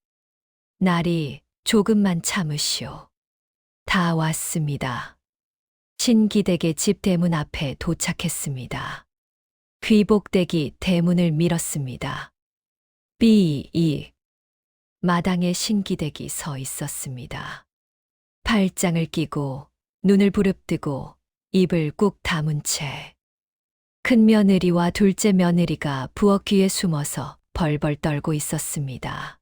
나리, 조금만 참으시오. 다 왔습니다. 신기댁의 집 대문 앞에 도착했습니다. 귀복댁이 대문을 밀었습니다. 삐이. 마당에 신기댁이 서 있었습니다. 팔짱을 끼고 눈을 부릅뜨고 입을 꾹 다문 채. 큰 며느리와 둘째 며느리가 부엌 뒤에 숨어서 벌벌 떨고 있었습니다.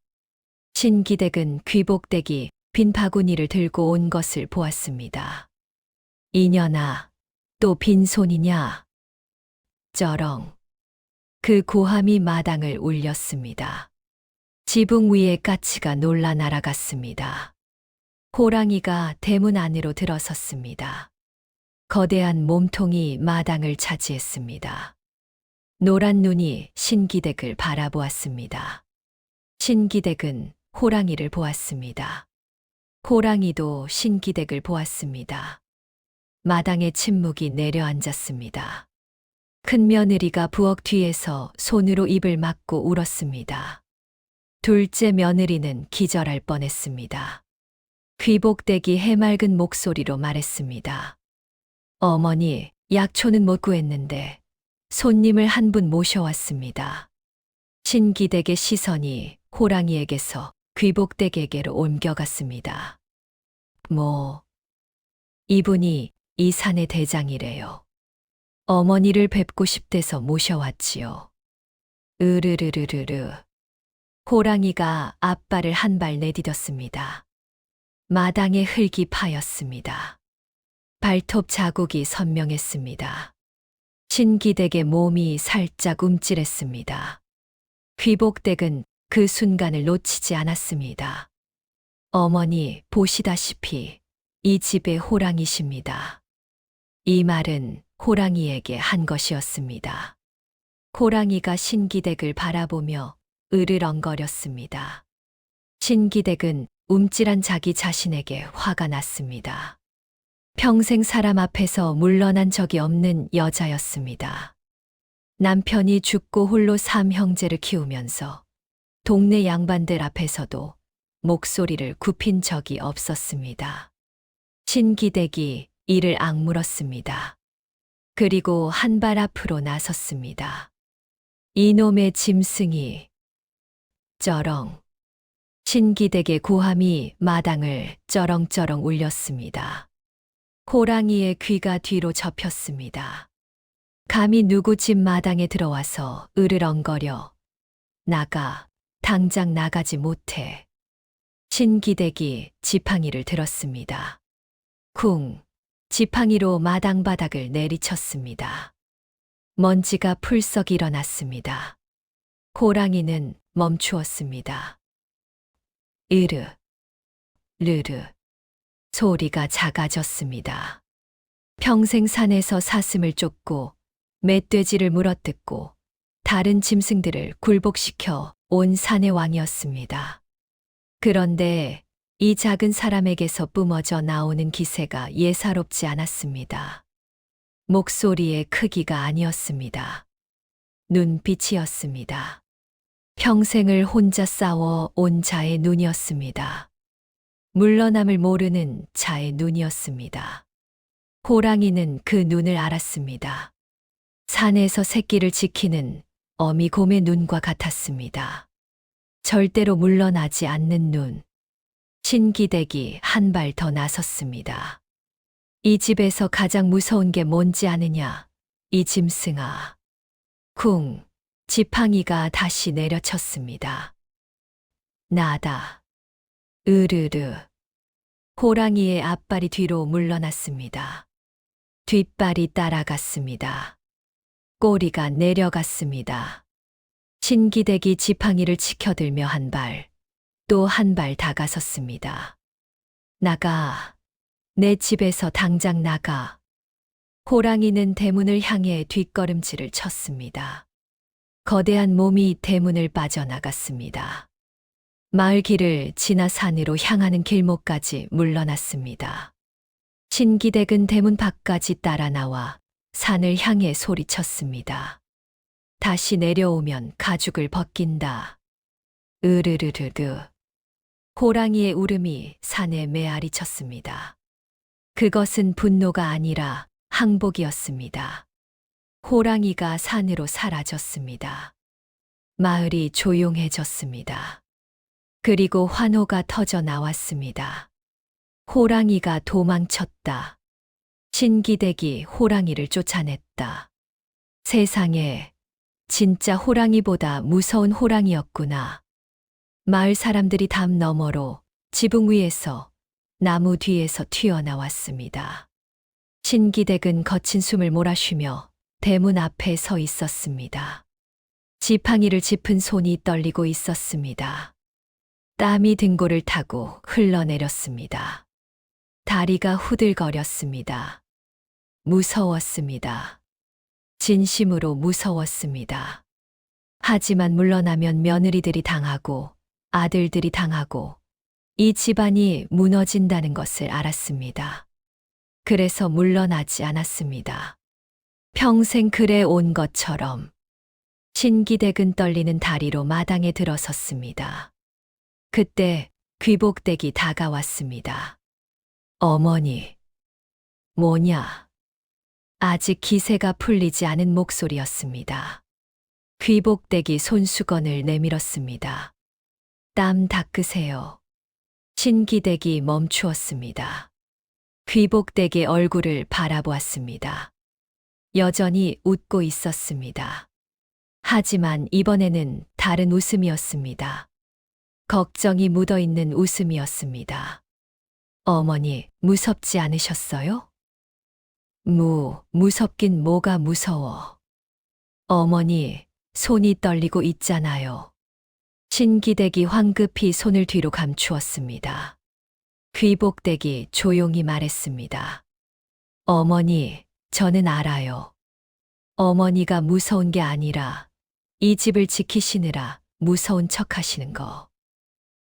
신기댁은 귀복댁이 빈 바구니를 들고 온 것을 보았습니다. 이년아, 또 빈손이냐? 쩌렁. 그 고함이 마당을 울렸습니다. 지붕 위에 까치가 놀라 날아갔습니다. 호랑이가 대문 안으로 들어섰습니다. 거대한 몸통이 마당을 차지했습니다. 노란 눈이 신기댁을 바라보았습니다. 신기댁은 호랑이를 보았습니다. 호랑이도 신기댁을 보았습니다. 마당에 침묵이 내려앉았습니다. 큰 며느리가 부엌 뒤에서 손으로 입을 막고 울었습니다. 둘째 며느리는 기절할 뻔했습니다. 귀복댁이 해맑은 목소리로 말했습니다. 어머니, 약초는 못 구했는데 손님을 한 분 모셔왔습니다. 신기댁의 시선이 호랑이에게서 귀복댁에게로 옮겨갔습니다. 이분이 이 산의 대장이래요. 어머니를 뵙고 싶대서 모셔왔지요. 으르르르르르. 호랑이가 앞발을 한 발 내디뎠습니다. 마당에 흙이 파였습니다. 발톱 자국이 선명했습니다. 신기댁의 몸이 살짝 움찔했습니다. 귀복댁은 그 순간을 놓치지 않았습니다. 어머니, 보시다시피 이 집의 호랑이십니다. 이 말은 호랑이에게 한 것이었습니다. 호랑이가 신기댁을 바라보며 으르렁거렸습니다. 신기댁은 움찔한 자기 자신에게 화가 났습니다. 평생 사람 앞에서 물러난 적이 없는 여자였습니다. 남편이 죽고 홀로 3형제를 키우면서 동네 양반들 앞에서도 목소리를 굽힌 적이 없었습니다. 신기댁이 이를 악물었습니다. 그리고 한 발 앞으로 나섰습니다. 이놈의 짐승이. 쩌렁. 신기댁의 고함이 마당을 쩌렁쩌렁 울렸습니다. 호랑이의 귀가 뒤로 접혔습니다. 감히 누구 집 마당에 들어와서 으르렁거려. 나가, 당장 나가지 못해. 신기댁이 지팡이를 들었습니다. 쿵, 지팡이로 마당 바닥을 내리쳤습니다. 먼지가 풀썩 일어났습니다. 호랑이는 멈추었습니다. 으르, 르르, 소리가 작아졌습니다. 평생 산에서 사슴을 쫓고 멧돼지를 물어뜯고 다른 짐승들을 굴복시켜 온 산의 왕이었습니다. 그런데 이 작은 사람에게서 뿜어져 나오는 기세가 예사롭지 않았습니다. 목소리의 크기가 아니었습니다. 눈빛이었습니다. 평생을 혼자 싸워 온 자의 눈이었습니다. 물러남을 모르는 자의 눈이었습니다. 호랑이는 그 눈을 알았습니다. 산에서 새끼를 지키는 어미곰의 눈과 같았습니다. 절대로 물러나지 않는 눈. 신기댁이 한 발 더 나섰습니다. 이 집에서 가장 무서운 게 뭔지 아느냐, 이 짐승아. 쿵, 지팡이가 다시 내려쳤습니다. 나다. 으르르. 호랑이의 앞발이 뒤로 물러났습니다. 뒷발이 따라갔습니다. 꼬리가 내려갔습니다. 신기댁이 지팡이를 치켜들며 한 발, 또 한 발 다가섰습니다. 나가. 내 집에서 당장 나가. 호랑이는 대문을 향해 뒷걸음질을 쳤습니다. 거대한 몸이 대문을 빠져나갔습니다. 마을 길을 지나 산으로 향하는 길목까지 물러났습니다. 신기댁은 대문 밖까지 따라 나와 산을 향해 소리쳤습니다. 다시 내려오면 가죽을 벗긴다. 으르르르르. 호랑이의 울음이 산에 메아리 쳤습니다. 그것은 분노가 아니라 항복이었습니다. 호랑이가 산으로 사라졌습니다. 마을이 조용해졌습니다. 그리고 환호가 터져 나왔습니다. 호랑이가 도망쳤다. 신기댁이 호랑이를 쫓아냈다. 세상에, 진짜 호랑이보다 무서운 호랑이였구나. 마을 사람들이 담 너머로 지붕 위에서 나무 뒤에서 튀어나왔습니다. 신기댁은 거친 숨을 몰아쉬며 대문 앞에 서 있었습니다. 지팡이를 짚은 손이 떨리고 있었습니다. 땀이 등골을 타고 흘러내렸습니다. 다리가 후들거렸습니다. 무서웠습니다. 진심으로 무서웠습니다. 하지만 물러나면 며느리들이 당하고 아들들이 당하고 이 집안이 무너진다는 것을 알았습니다. 그래서 물러나지 않았습니다. 평생 그래 온 것처럼. 신기댁은 떨리는 다리로 마당에 들어섰습니다. 그때 귀복댁이 다가왔습니다. 어머니. 뭐냐? 아직 기세가 풀리지 않은 목소리였습니다. 귀복댁이 손수건을 내밀었습니다. 땀 닦으세요. 신기댁이 멈추었습니다. 귀복댁의 얼굴을 바라보았습니다. 여전히 웃고 있었습니다. 하지만 이번에는 다른 웃음이었습니다. 걱정이 묻어있는 웃음이었습니다. 어머니, 무섭지 않으셨어요? 무섭긴 뭐가 무서워. 어머니, 손이 떨리고 있잖아요. 신기댁이 황급히 손을 뒤로 감추었습니다. 귀복댁이 조용히 말했습니다. 어머니, 저는 알아요. 어머니가 무서운 게 아니라 이 집을 지키시느라 무서운 척 하시는 거.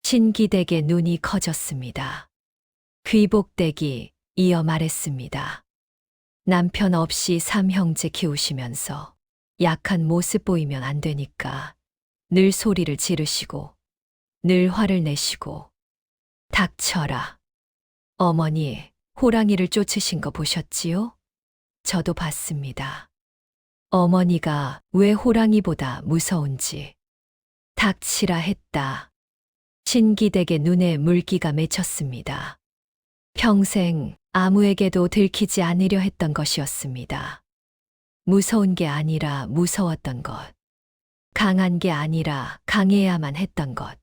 신기댁의 눈이 커졌습니다. 귀복댁이 이어 말했습니다. 남편 없이 삼형제 키우시면서 약한 모습 보이면 안 되니까 늘 소리를 지르시고 늘 화를 내시고 닥쳐라. 어머니, 호랑이를 쫓으신 거 보셨지요? 저도 봤습니다. 어머니가 왜 호랑이보다 무서운지. 닥치라 했다. 신기댁의 눈에 물기가 맺혔습니다. 평생 아무에게도 들키지 않으려 했던 것이었습니다. 무서운 게 아니라 무서웠던 것. 강한 게 아니라 강해야만 했던 것.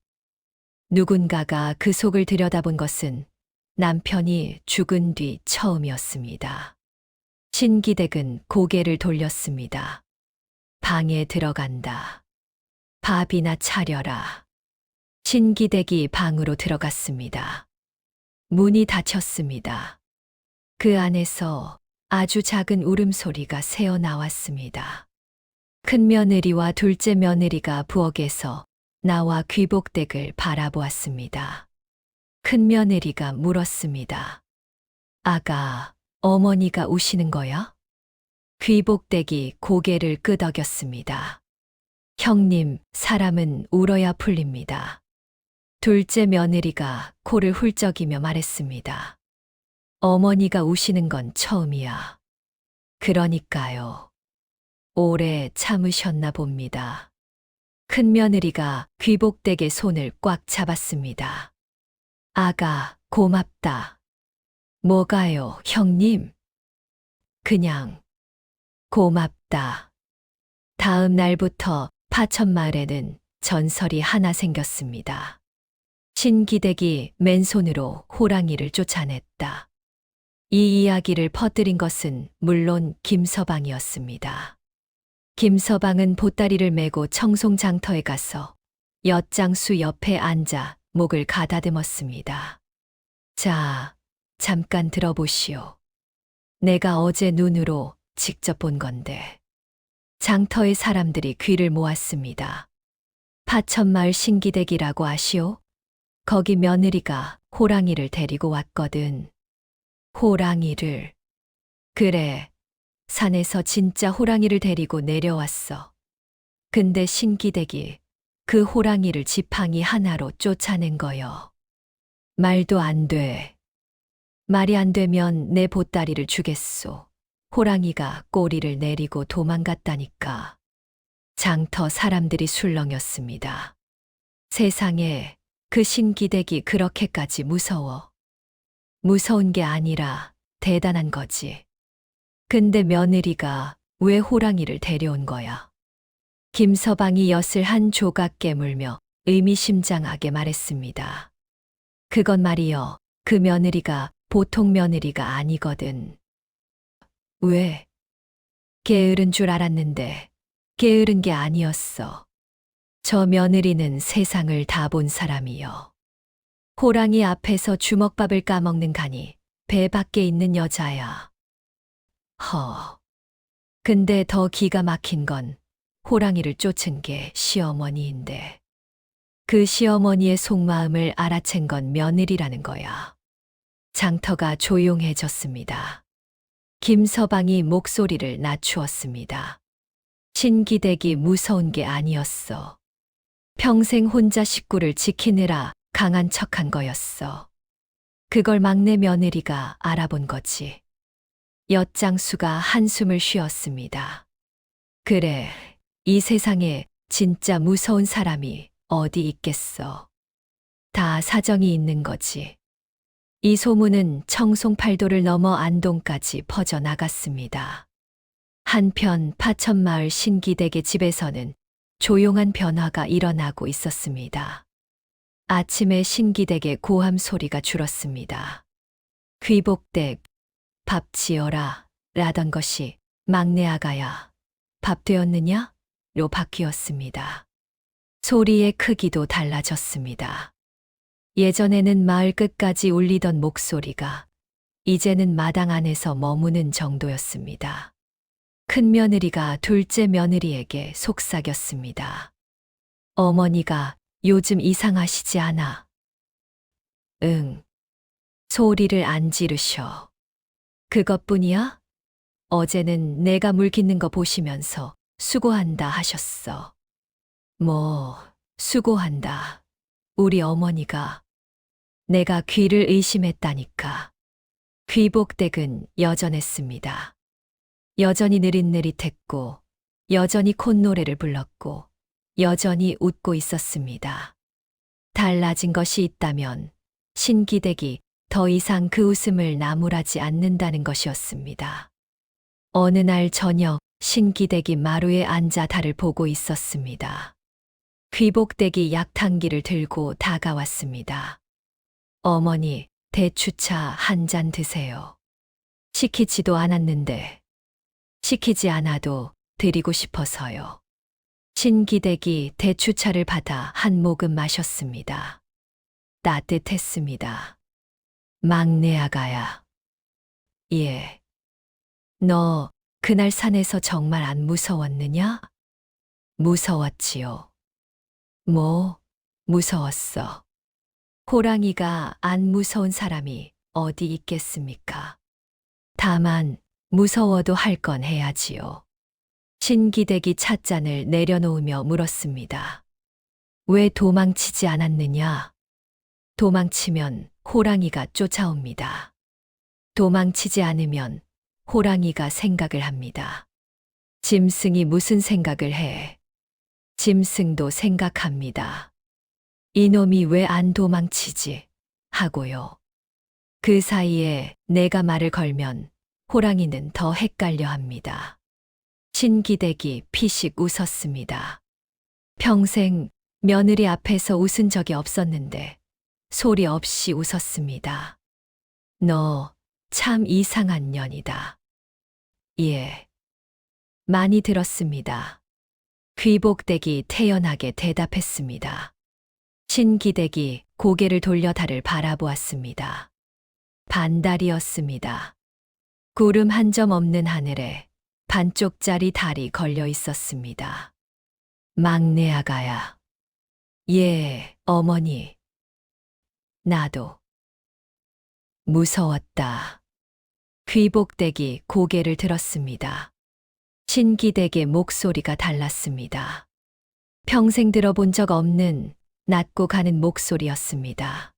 누군가가 그 속을 들여다본 것은 남편이 죽은 뒤 처음이었습니다. 신기댁은 고개를 돌렸습니다. 방에 들어간다. 밥이나 차려라. 신기댁이 방으로 들어갔습니다. 문이 닫혔습니다. 그 안에서 아주 작은 울음소리가 새어 나왔습니다. 큰 며느리와 둘째 며느리가 부엌에서 나와 귀복댁을 바라보았습니다. 큰 며느리가 물었습니다. 아가, 어머니가 우시는 거야? 귀복댁이 고개를 끄덕였습니다. 형님, 사람은 울어야 풀립니다. 둘째 며느리가 코를 훌쩍이며 말했습니다. 어머니가 우시는 건 처음이야. 그러니까요. 오래 참으셨나 봅니다. 큰 며느리가 귀복댁의 손을 꽉 잡았습니다. 아가, 고맙다. 뭐가요, 형님? 그냥 고맙다. 다음 날부터 파천마을에는 전설이 하나 생겼습니다. 신기댁이 맨손으로 호랑이를 쫓아냈다. 이 이야기를 퍼뜨린 것은 물론 김서방이었습니다. 김서방은 보따리를 메고 청송장터에 가서 엿장수 옆에 앉아 목을 가다듬었습니다. 자, 잠깐 들어보시오. 내가 어제 눈으로 직접 본 건데. 장터의 사람들이 귀를 모았습니다. 파천마을 신기댁이라고 아시오? 거기 며느리가 호랑이를 데리고 왔거든. 호랑이를. 그래, 산에서 진짜 호랑이를 데리고 내려왔어. 근데 신기댁이 그 호랑이를 지팡이 하나로 쫓아낸 거요. 말도 안 돼. 말이 안 되면 내 보따리를 주겠소. 호랑이가 꼬리를 내리고 도망갔다니까. 장터 사람들이 술렁였습니다. 세상에 그 신기댁이 그렇게까지 무서워. 무서운 게 아니라 대단한 거지. 근데 며느리가 왜 호랑이를 데려온 거야? 김서방이 엿을 한 조각 깨물며 의미심장하게 말했습니다. 그건 말이여, 그 며느리가 보통 며느리가 아니거든. 왜? 게으른 줄 알았는데 게으른 게 아니었어. 저 며느리는 세상을 다 본 사람이여. 호랑이 앞에서 주먹밥을 까먹는 간이 배 밖에 있는 여자야. 근데 더 기가 막힌 건 호랑이를 쫓은 게 시어머니인데 그 시어머니의 속마음을 알아챈 건 며느리라는 거야. 장터가 조용해졌습니다. 김서방이 목소리를 낮추었습니다. 신기댁이 무서운 게 아니었어. 평생 혼자 식구를 지키느라 강한 척한 거였어. 그걸 막내 며느리가 알아본 거지. 엿장수가 한숨을 쉬었습니다. 그래, 이 세상에 진짜 무서운 사람이 어디 있겠어. 다 사정이 있는 거지. 이 소문은 청송팔도를 넘어 안동까지 퍼져나갔습니다. 한편 파천마을 신기댁의 집에서는 조용한 변화가 일어나고 있었습니다. 아침에 신기댁의 고함 소리가 줄었습니다. 귀복댁, 밥 지어라 라던 것이 막내 아가야, 밥 되었느냐? 로 바뀌었습니다. 소리의 크기도 달라졌습니다. 예전에는 마을 끝까지 울리던 목소리가 이제는 마당 안에서 머무는 정도였습니다. 큰 며느리가 둘째 며느리에게 속삭였습니다. 어머니가 요즘 이상하시지 않아? 응. 소리를 안 지르셔. 그것뿐이야? 어제는 내가 물 깃는 거 보시면서 수고한다 하셨어. 뭐, 수고한다. 우리 어머니가. 내가 귀를 의심했다니까. 귀복댁은 여전했습니다. 여전히 느릿느릿했고, 여전히 콧노래를 불렀고, 여전히 웃고 있었습니다. 달라진 것이 있다면 신기댁이 더 이상 그 웃음을 나무라지 않는다는 것이었습니다. 어느 날 저녁 신기댁이 마루에 앉아 달을 보고 있었습니다. 귀복댁이 약탕기를 들고 다가왔습니다. 어머니, 대추차 한 잔 드세요. 시키지도 않았는데, 시키지 않아도 드리고 싶어서요. 신기댁이 대추차를 받아 한 모금 마셨습니다. 따뜻했습니다. 막내 아가야. 예. 너 그날 산에서 정말 안 무서웠느냐? 무서웠지요. 뭐, 무서웠어. 호랑이가 안 무서운 사람이 어디 있겠습니까? 다만, 무서워도 할 건 해야지요. 신기댁이 찻잔을 내려놓으며 물었습니다. 왜 도망치지 않았느냐? 도망치면 호랑이가 쫓아옵니다. 도망치지 않으면 호랑이가 생각을 합니다. 짐승이 무슨 생각을 해? 짐승도 생각합니다. 이놈이 왜 안 도망치지? 하고요. 그 사이에 내가 말을 걸면 호랑이는 더 헷갈려 합니다. 신기댁이 피식 웃었습니다. 평생 며느리 앞에서 웃은 적이 없었는데 소리 없이 웃었습니다. 너 참 이상한 년이다. 예. 많이 들었습니다. 귀복댁이 태연하게 대답했습니다. 신기댁이 고개를 돌려 달을 바라보았습니다. 반달이었습니다. 구름 한 점 없는 하늘에 반쪽짜리 달이 걸려 있었습니다. 막내 아가야. 예, 어머니. 나도. 무서웠다. 귀복댁이 고개를 들었습니다. 신기댁의 목소리가 달랐습니다. 평생 들어본 적 없는 낮고 가는 목소리였습니다.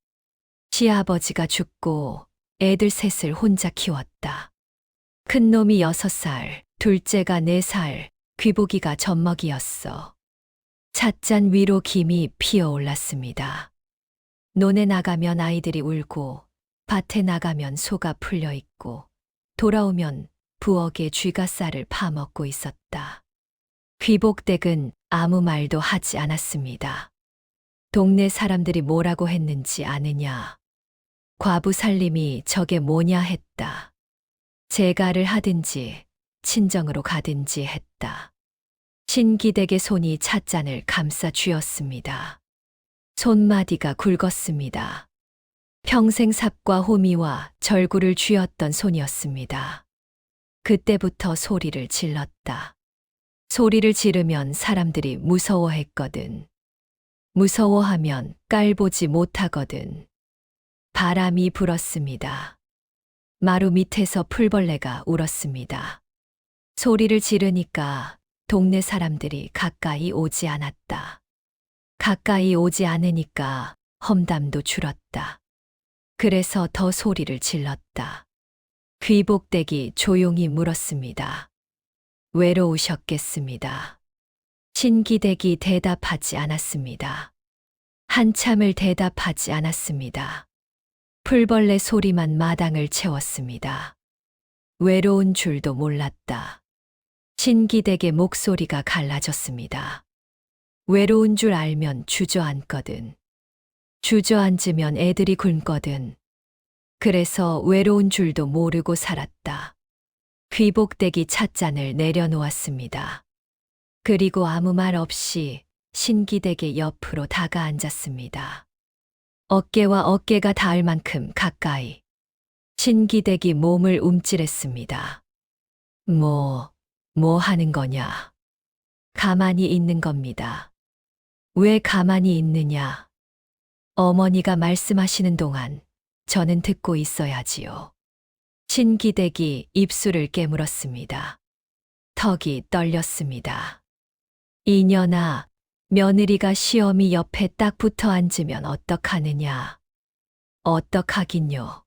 시아버지가 죽고 애들 셋을 혼자 키웠다. 큰 놈이 6살, 둘째가 4살, 귀복이가 젖먹이였어. 찻잔 위로 김이 피어올랐습니다. 논에 나가면 아이들이 울고, 밭에 나가면 소가 풀려 있고, 돌아오면 부엌에 쥐가 쌀을 파먹고 있었다. 귀복댁은 아무 말도 하지 않았습니다. 동네 사람들이 뭐라고 했는지 아느냐? 과부 살림이 저게 뭐냐 했다. 재가를 하든지 친정으로 가든지 했다. 신기댁의 손이 찻잔을 감싸 쥐었습니다. 손마디가 굵었습니다. 평생 삽과 호미와 절구를 쥐었던 손이었습니다. 그때부터 소리를 질렀다. 소리를 지르면 사람들이 무서워했거든. 무서워하면 깔보지 못하거든. 바람이 불었습니다. 마루 밑에서 풀벌레가 울었습니다. 소리를 지르니까 동네 사람들이 가까이 오지 않았다. 가까이 오지 않으니까 험담도 줄었다. 그래서 더 소리를 질렀다. 귀복댁이 조용히 물었습니다. 외로우셨겠습니다. 신기댁이 대답하지 않았습니다. 한참을 대답하지 않았습니다. 풀벌레 소리만 마당을 채웠습니다. 외로운 줄도 몰랐다. 신기댁의 목소리가 갈라졌습니다. 외로운 줄 알면 주저앉거든. 주저앉으면 애들이 굶거든. 그래서 외로운 줄도 모르고 살았다. 귀복댁이 찻잔을 내려놓았습니다. 그리고 아무 말 없이 신기댁의 옆으로 다가앉았습니다. 어깨와 어깨가 닿을 만큼 가까이. 신기댁이 몸을 움찔했습니다. 뭐, 뭐 하는 거냐? 가만히 있는 겁니다. 왜 가만히 있느냐? 어머니가 말씀하시는 동안 저는 듣고 있어야지요. 신기댁이 입술을 깨물었습니다. 턱이 떨렸습니다. 이년아, 며느리가 시어미 옆에 딱 붙어 앉으면 어떡하느냐? 어떡하긴요.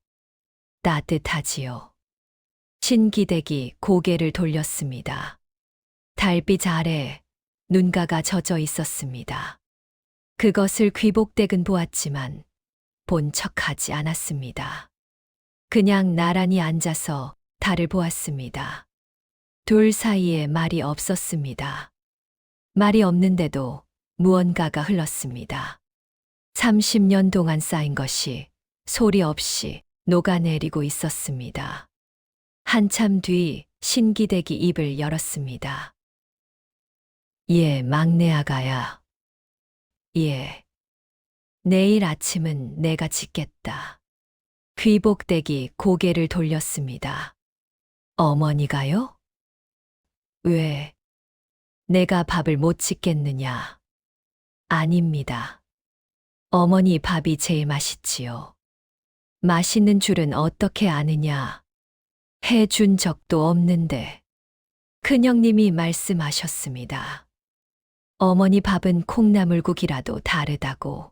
따뜻하지요. 신기댁이 고개를 돌렸습니다. 달빛 아래 눈가가 젖어 있었습니다. 그것을 귀복댁은 보았지만 본 척하지 않았습니다. 그냥 나란히 앉아서 달을 보았습니다. 둘 사이에 말이 없었습니다. 말이 없는데도 무언가가 흘렀습니다. 30년 동안 쌓인 것이 소리 없이 녹아내리고 있었습니다. 한참 뒤 신기댁이 입을 열었습니다. 예, 막내 아가야. 예. 내일 아침은 내가 짓겠다. 귀복댁이 고개를 돌렸습니다. 어머니가요? 왜? 내가 밥을 못 짓겠느냐? 아닙니다. 어머니 밥이 제일 맛있지요. 맛있는 줄은 어떻게 아느냐? 해준 적도 없는데. 큰형님이 말씀하셨습니다. 어머니 밥은 콩나물국이라도 다르다고.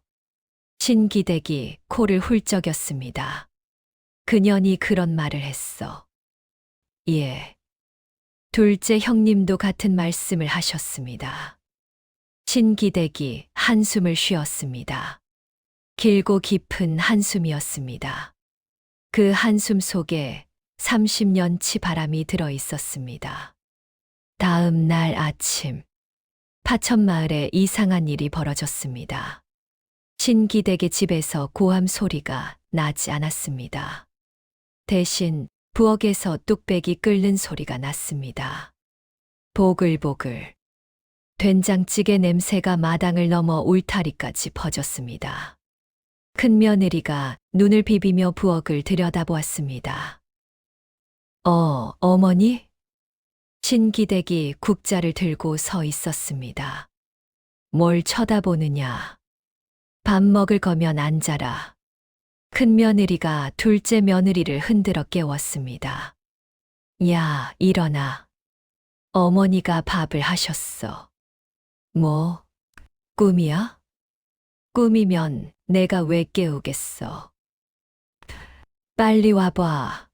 신기댁이 코를 훌쩍였습니다. 그년이 그런 말을 했어. 예. 둘째 형님도 같은 말씀을 하셨습니다. 신기댁이 한숨을 쉬었습니다. 길고 깊은 한숨이었습니다. 그 한숨 속에 30년치 바람이 들어 있었습니다. 다음 날 아침, 파천마을에 이상한 일이 벌어졌습니다. 신기댁의 집에서 고함 소리가 나지 않았습니다. 대신 부엌에서 뚝배기 끓는 소리가 났습니다. 보글보글. 된장찌개 냄새가 마당을 넘어 울타리까지 퍼졌습니다. 큰며느리가 눈을 비비며 부엌을 들여다보았습니다. 어머니? 신기댁이 국자를 들고 서 있었습니다. 뭘 쳐다보느냐? 밥 먹을 거면 앉아라. 큰며느리가 둘째 며느리를 흔들어 깨웠습니다. 야, 일어나. 어머니가 밥을 하셨어. 뭐, 꿈이야? 꿈이면 내가 왜 깨우겠어? 빨리 와봐.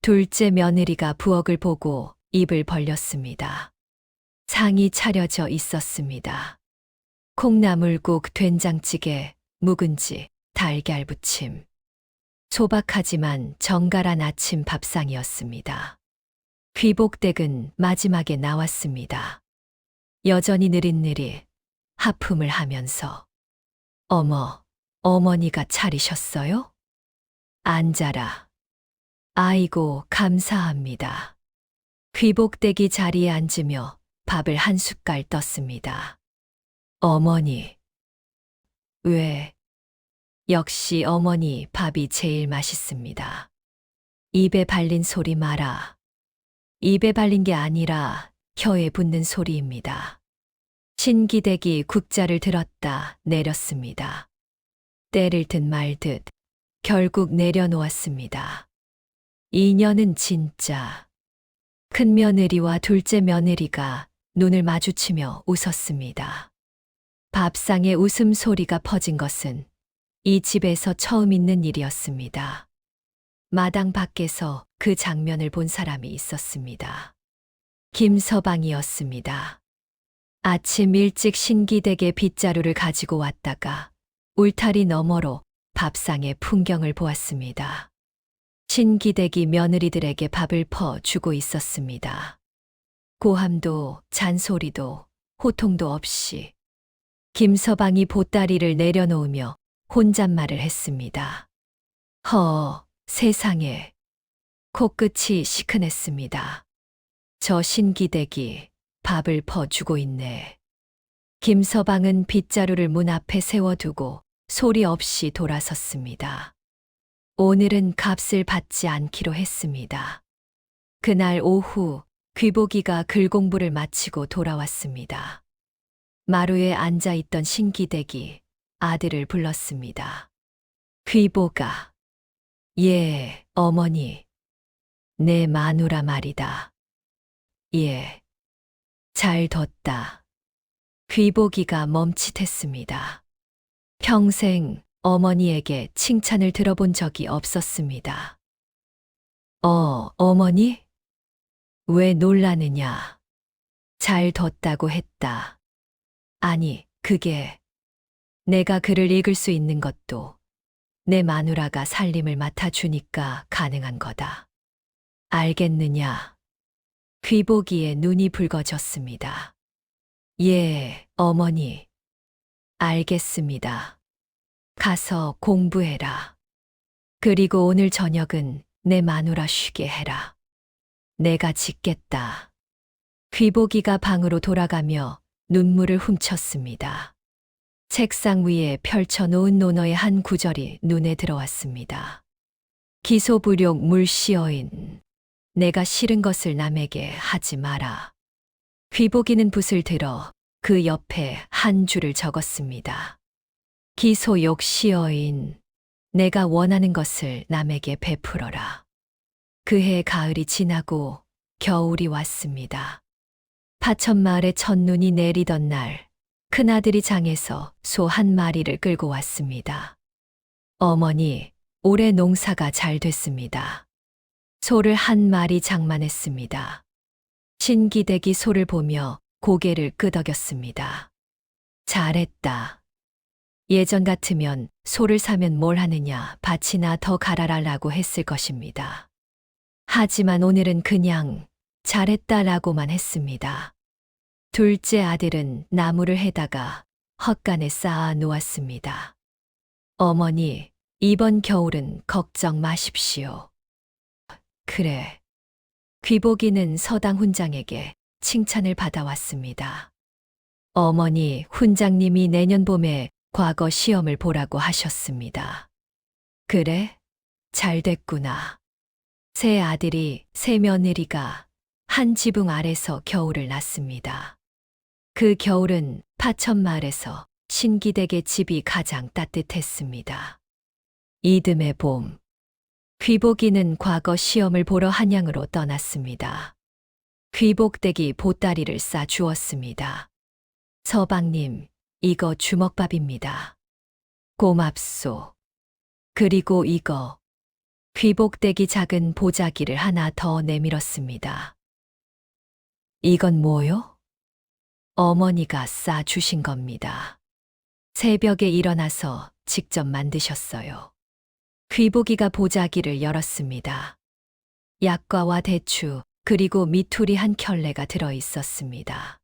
둘째 며느리가 부엌을 보고 입을 벌렸습니다. 상이 차려져 있었습니다. 콩나물국, 된장찌개, 묵은지, 달걀 부침. 소박하지만 정갈한 아침 밥상이었습니다. 귀복댁은 마지막에 나왔습니다. 여전히 느릿느릿 하품을 하면서 어머니가 차리셨어요? 앉아라. 아이고, 감사합니다. 귀복댁이 자리에 앉으며 밥을 한 숟갈 떴습니다. 어머니. 왜? 역시 어머니 밥이 제일 맛있습니다. 입에 발린 소리 마라. 입에 발린 게 아니라 혀에 붙는 소리입니다. 신기댁이 국자를 들었다 내렸습니다. 때를 듯 말듯 결국 내려놓았습니다. 이년은 진짜. 큰며느리와 둘째 며느리가 눈을 마주치며 웃었습니다. 밥상에 웃음소리가 퍼진 것은 이 집에서 처음 있는 일이었습니다. 마당 밖에서 그 장면을 본 사람이 있었습니다. 김서방이었습니다. 아침 일찍 신기댁의 빗자루를 가지고 왔다가 울타리 너머로 밥상의 풍경을 보았습니다. 신기댁이 며느리들에게 밥을 퍼 주고 있었습니다. 고함도 잔소리도 호통도 없이 김서방이 보따리를 내려놓으며 혼잣말을 했습니다. 세상에. 코끝이 시큰했습니다. 저 신기댁이 밥을 퍼주고 있네. 김서방은 빗자루를 문 앞에 세워두고 소리 없이 돌아섰습니다. 오늘은 값을 받지 않기로 했습니다. 그날 오후 귀보기가 글 공부를 마치고 돌아왔습니다. 마루에 앉아 있던 신기댁이 아들을 불렀습니다. 귀보가, 예, 어머니. 내 마누라 말이다. 예, 잘 뒀다. 귀보기가 멈칫했습니다. 평생 어머니에게 칭찬을 들어본 적이 없었습니다. 어머니? 왜 놀라느냐? 잘 뒀다고 했다. 아니, 그게 내가 글을 읽을 수 있는 것도 내 마누라가 살림을 맡아주니까 가능한 거다. 알겠느냐? 귀보기의 눈이 붉어졌습니다. 예, 어머니. 알겠습니다. 가서 공부해라. 그리고 오늘 저녁은 내 마누라 쉬게 해라. 내가 짓겠다. 귀보기가 방으로 돌아가며 눈물을 훔쳤습니다. 책상 위에 펼쳐놓은 논어의 한 구절이 눈에 들어왔습니다. 기소불욕 물시어인. 내가 싫은 것을 남에게 하지 마라. 귀보기는 붓을 들어 그 옆에 한 줄을 적었습니다. 기소욕 시어인. 내가 원하는 것을 남에게 베풀어라. 그해 가을이 지나고 겨울이 왔습니다. 파천마을에 첫눈이 내리던 날, 큰아들이 장에서 소 한 마리를 끌고 왔습니다. 어머니, 올해 농사가 잘 됐습니다. 소를 한 마리 장만했습니다. 신기댁이 소를 보며 고개를 끄덕였습니다. 잘했다. 예전 같으면 소를 사면 뭘 하느냐, 밭이나 더 갈아라라고 했을 것입니다. 하지만 오늘은 그냥 잘했다라고만 했습니다. 둘째 아들은 나무를 해다가 헛간에 쌓아 놓았습니다. 어머니, 이번 겨울은 걱정 마십시오. 그래. 귀보기는 서당 훈장에게 칭찬을 받아왔습니다. 어머니, 훈장님이 내년 봄에 과거 시험을 보라고 하셨습니다. 그래? 잘 됐구나. 세 아들이, 세 며느리가 한 지붕 아래서 겨울을 났습니다. 그 겨울은 파천마을에서 신기댁의 집이 가장 따뜻했습니다. 이듬해 봄, 귀보기는 과거 시험을 보러 한양으로 떠났습니다. 귀복댁이 보따리를 싸 주었습니다. 서방님, 이거 주먹밥입니다. 고맙소. 그리고 이거. 귀복댁이 작은 보자기를 하나 더 내밀었습니다. 이건 뭐요? 어머니가 싸 주신 겁니다. 새벽에 일어나서 직접 만드셨어요. 귀보기가 보자기를 열었습니다. 약과와 대추, 그리고 미투리 한 켤레가 들어 있었습니다.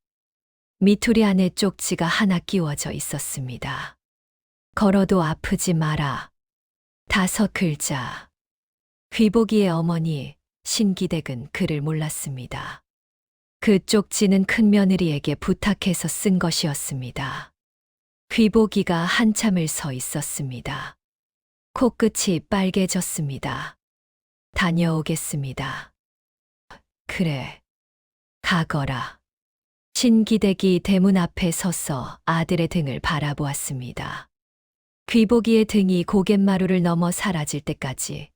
미투리 안에 쪽지가 하나 끼워져 있었습니다. 걸어도 아프지 마라. 5글자. 귀보기의 어머니, 신기댁은 글을 몰랐습니다. 그 쪽지는 큰며느리에게 부탁해서 쓴 것이었습니다. 귀보기가 한참을 서 있었습니다. 코끝이 빨개졌습니다. 다녀오겠습니다. 그래, 가거라. 신기댁이 대문 앞에 서서 아들의 등을 바라보았습니다. 귀보기의 등이 고갯마루를 넘어 사라질 때까지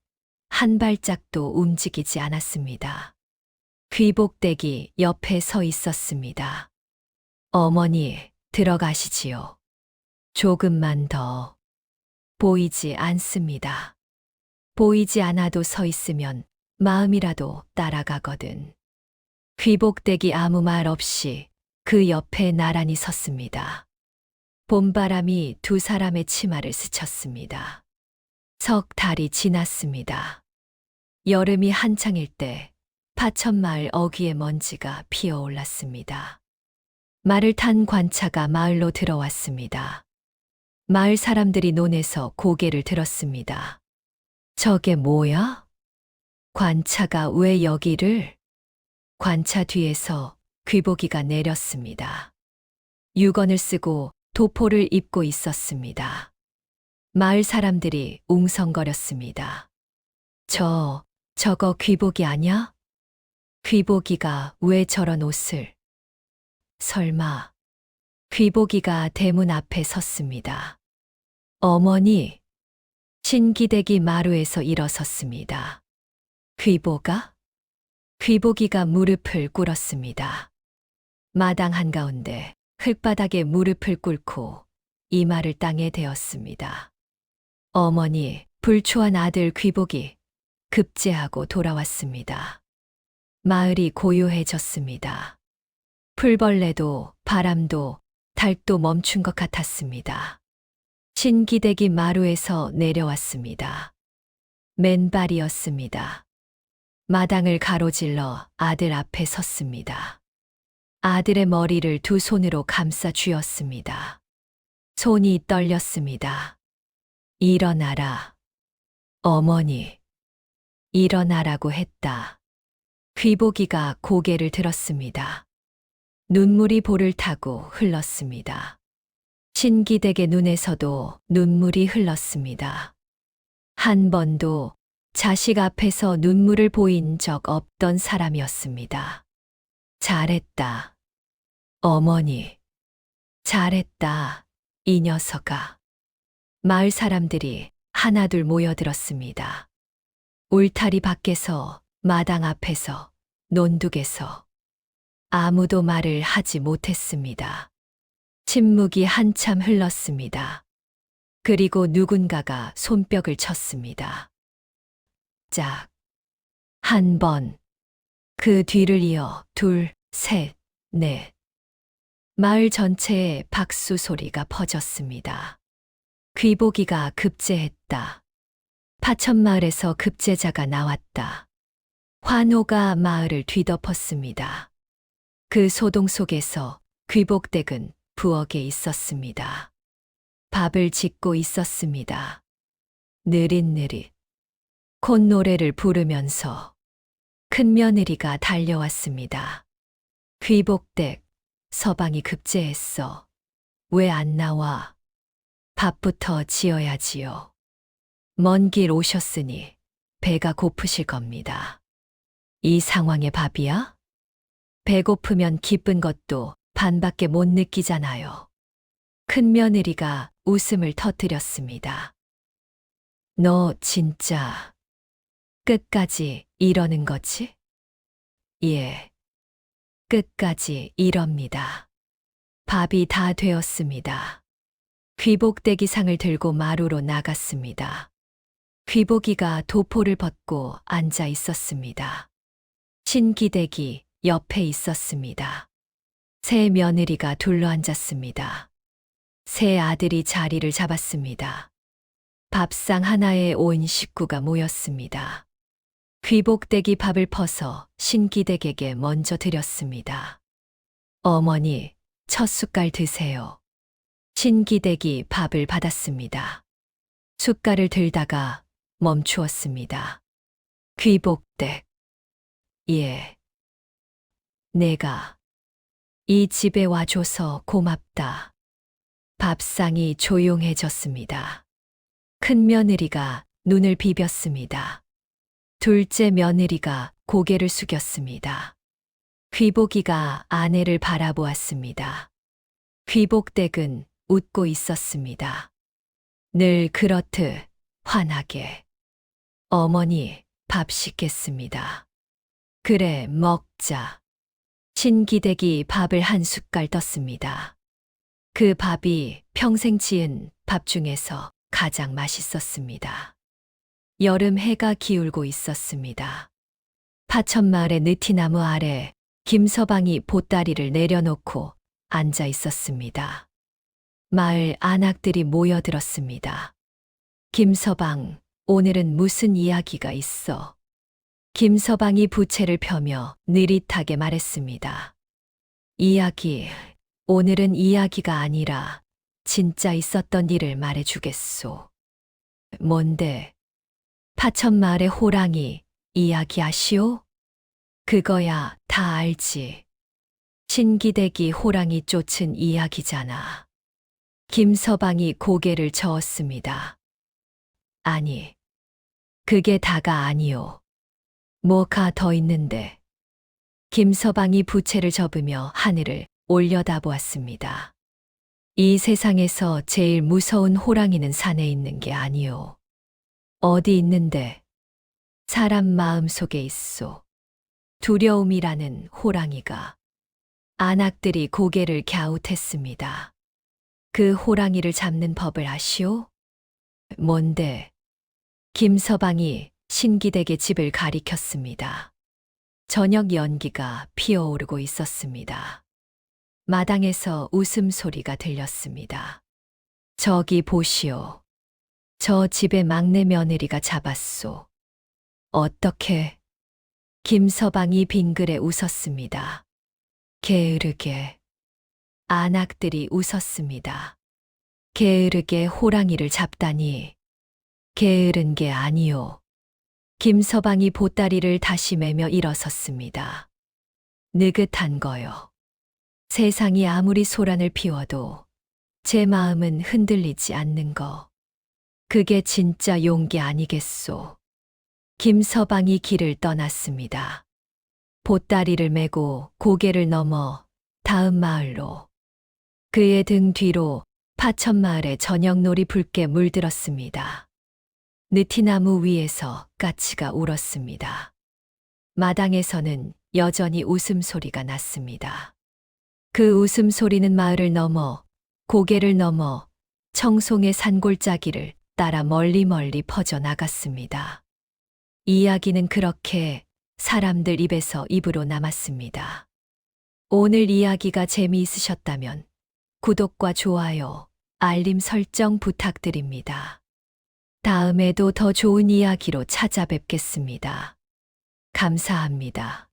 한 발짝도 움직이지 않았습니다. 귀복댁이 옆에 서 있었습니다. 어머니, 들어가시지요. 조금만 더. 보이지 않습니다. 보이지 않아도 서 있으면 마음이라도 따라가거든. 귀복댁이 아무 말 없이 그 옆에 나란히 섰습니다. 봄바람이 두 사람의 치마를 스쳤습니다. 석 달이 지났습니다. 여름이 한창일 때 파천마을 어귀의 먼지가 피어올랐습니다. 말을 탄 관차가 마을로 들어왔습니다. 마을 사람들이 논에서 고개를 들었습니다. 저게 뭐야? 관차가 왜 여기를? 관차 뒤에서 귀보기가 내렸습니다. 유건을 쓰고 도포를 입고 있었습니다. 마을 사람들이 웅성거렸습니다. 저거 귀보기 아냐? 귀보기가 왜 저런 옷을? 설마. 귀보기가 대문 앞에 섰습니다. 어머니. 신기댁이 마루에서 일어섰습니다. 귀보가? 귀보기가 무릎을 꿇었습니다. 마당 한가운데 흙바닥에 무릎을 꿇고 이마를 땅에 대었습니다. 어머니, 불초한 아들 귀복이 급제하고 돌아왔습니다. 마을이 고요해졌습니다. 풀벌레도 바람도 달도 멈춘 것 같았습니다. 신기댁이 마루에서 내려왔습니다. 맨발이었습니다. 마당을 가로질러 아들 앞에 섰습니다. 아들의 머리를 두 손으로 감싸 쥐었습니다. 손이 떨렸습니다. 일어나라. 어머니. 일어나라고 했다. 귀보기가 고개를 들었습니다. 눈물이 볼을 타고 흘렀습니다. 신기댁의 눈에서도 눈물이 흘렀습니다. 한 번도 자식 앞에서 눈물을 보인 적 없던 사람이었습니다. 잘했다. 어머니. 잘했다. 이 녀석아. 마을 사람들이 하나둘 모여들었습니다. 울타리 밖에서, 마당 앞에서, 논둑에서 아무도 말을 하지 못했습니다. 침묵이 한참 흘렀습니다. 그리고 누군가가 손뼉을 쳤습니다. 짝. 한 번. 그 뒤를 이어 둘, 셋, 넷. 마을 전체에 박수 소리가 퍼졌습니다. 귀보기가 급제했다. 파천마을에서 급제자가 나왔다. 환호가 마을을 뒤덮었습니다. 그 소동 속에서 귀복댁은 부엌에 있었습니다. 밥을 짓고 있었습니다. 느릿느릿 콧노래를 부르면서 큰 며느리가 달려왔습니다. 귀복댁, 서방이 급제했어. 왜 안 나와? 밥부터 지어야지요. 먼 길 오셨으니 배가 고프실 겁니다. 이 상황에 밥이야? 배고프면 기쁜 것도 반밖에 못 느끼잖아요. 큰 며느리가 웃음을 터뜨렸습니다. 너 진짜 끝까지 이러는 거지? 예. 끝까지 이럽니다. 밥이 다 되었습니다. 귀복대기 상을 들고 마루로 나갔습니다. 귀복이가 도포를 벗고 앉아 있었습니다. 신기댁이 옆에 있었습니다. 새 며느리가 둘러앉았습니다. 새 아들이 자리를 잡았습니다. 밥상 하나에 온 식구가 모였습니다. 귀복댁이 밥을 퍼서 신기댁에게 먼저 드렸습니다. 어머니, 첫 숟갈 드세요. 신기댁이 밥을 받았습니다. 숟갈을 들다가 멈추었습니다. 귀복댁. 예. 내가 이 집에 와줘서 고맙다. 밥상이 조용해졌습니다. 큰 며느리가 눈을 비볐습니다. 둘째 며느리가 고개를 숙였습니다. 귀복이가 아내를 바라보았습니다. 귀복댁은 웃고 있었습니다. 늘 그렇듯 환하게. 어머니, 밥 식겠습니다. 그래, 먹자. 신기댁이 밥을 한 숟갈 떴습니다. 그 밥이 평생 지은 밥 중에서 가장 맛있었습니다. 여름 해가 기울고 있었습니다. 파천마을의 느티나무 아래 김서방이 보따리를 내려놓고 앉아 있었습니다. 마을 안악들이 모여들었습니다. 김서방, 오늘은 무슨 이야기가 있어? 김서방이 부채를 펴며 느릿하게 말했습니다. 이야기, 오늘은 이야기가 아니라 진짜 있었던 일을 말해주겠소. 뭔데? 파천마을의 호랑이 이야기하시오? 그거야 다 알지. 신기댁이 호랑이 쫓은 이야기잖아. 김서방이 고개를 저었습니다. 아니, 그게 다가 아니오. 뭐가 더 있는데. 김서방이 부채를 접으며 하늘을 올려다보았습니다. 이 세상에서 제일 무서운 호랑이는 산에 있는 게 아니오. 어디 있는데? 사람 마음 속에 있소. 두려움이라는 호랑이가. 안악들이 고개를 갸웃했습니다. 그 호랑이를 잡는 법을 아시오? 뭔데? 김서방이 신기되게 집을 가리켰습니다. 저녁 연기가 피어오르고 있었습니다. 마당에서 웃음소리가 들렸습니다. 저기 보시오. 저 집의 막내 며느리가 잡았소. 어떻게? 김서방이 빙그레 웃었습니다. 게으르게. 안악들이 웃었습니다. 게으르게 호랑이를 잡다니. 게으른 게 아니오. 김서방이 보따리를 다시 매며 일어섰습니다. 느긋한 거요. 세상이 아무리 소란을 피워도 제 마음은 흔들리지 않는 거. 그게 진짜 용기 아니겠소. 김서방이 길을 떠났습니다. 보따리를 메고 고개를 넘어 다음 마을로. 그의 등 뒤로 파천마을의 저녁놀이 붉게 물들었습니다. 느티나무 위에서 까치가 울었습니다. 마당에서는 여전히 웃음소리가 났습니다. 그 웃음소리는 마을을 넘어 고개를 넘어 청송의 산골짜기를 따라 멀리 퍼져나갔습니다. 이야기는 그렇게 사람들 입에서 입으로 남았습니다. 오늘 이야기가 재미있으셨다면 구독과 좋아요, 알림 설정 부탁드립니다. 다음에도 더 좋은 이야기로 찾아뵙겠습니다. 감사합니다.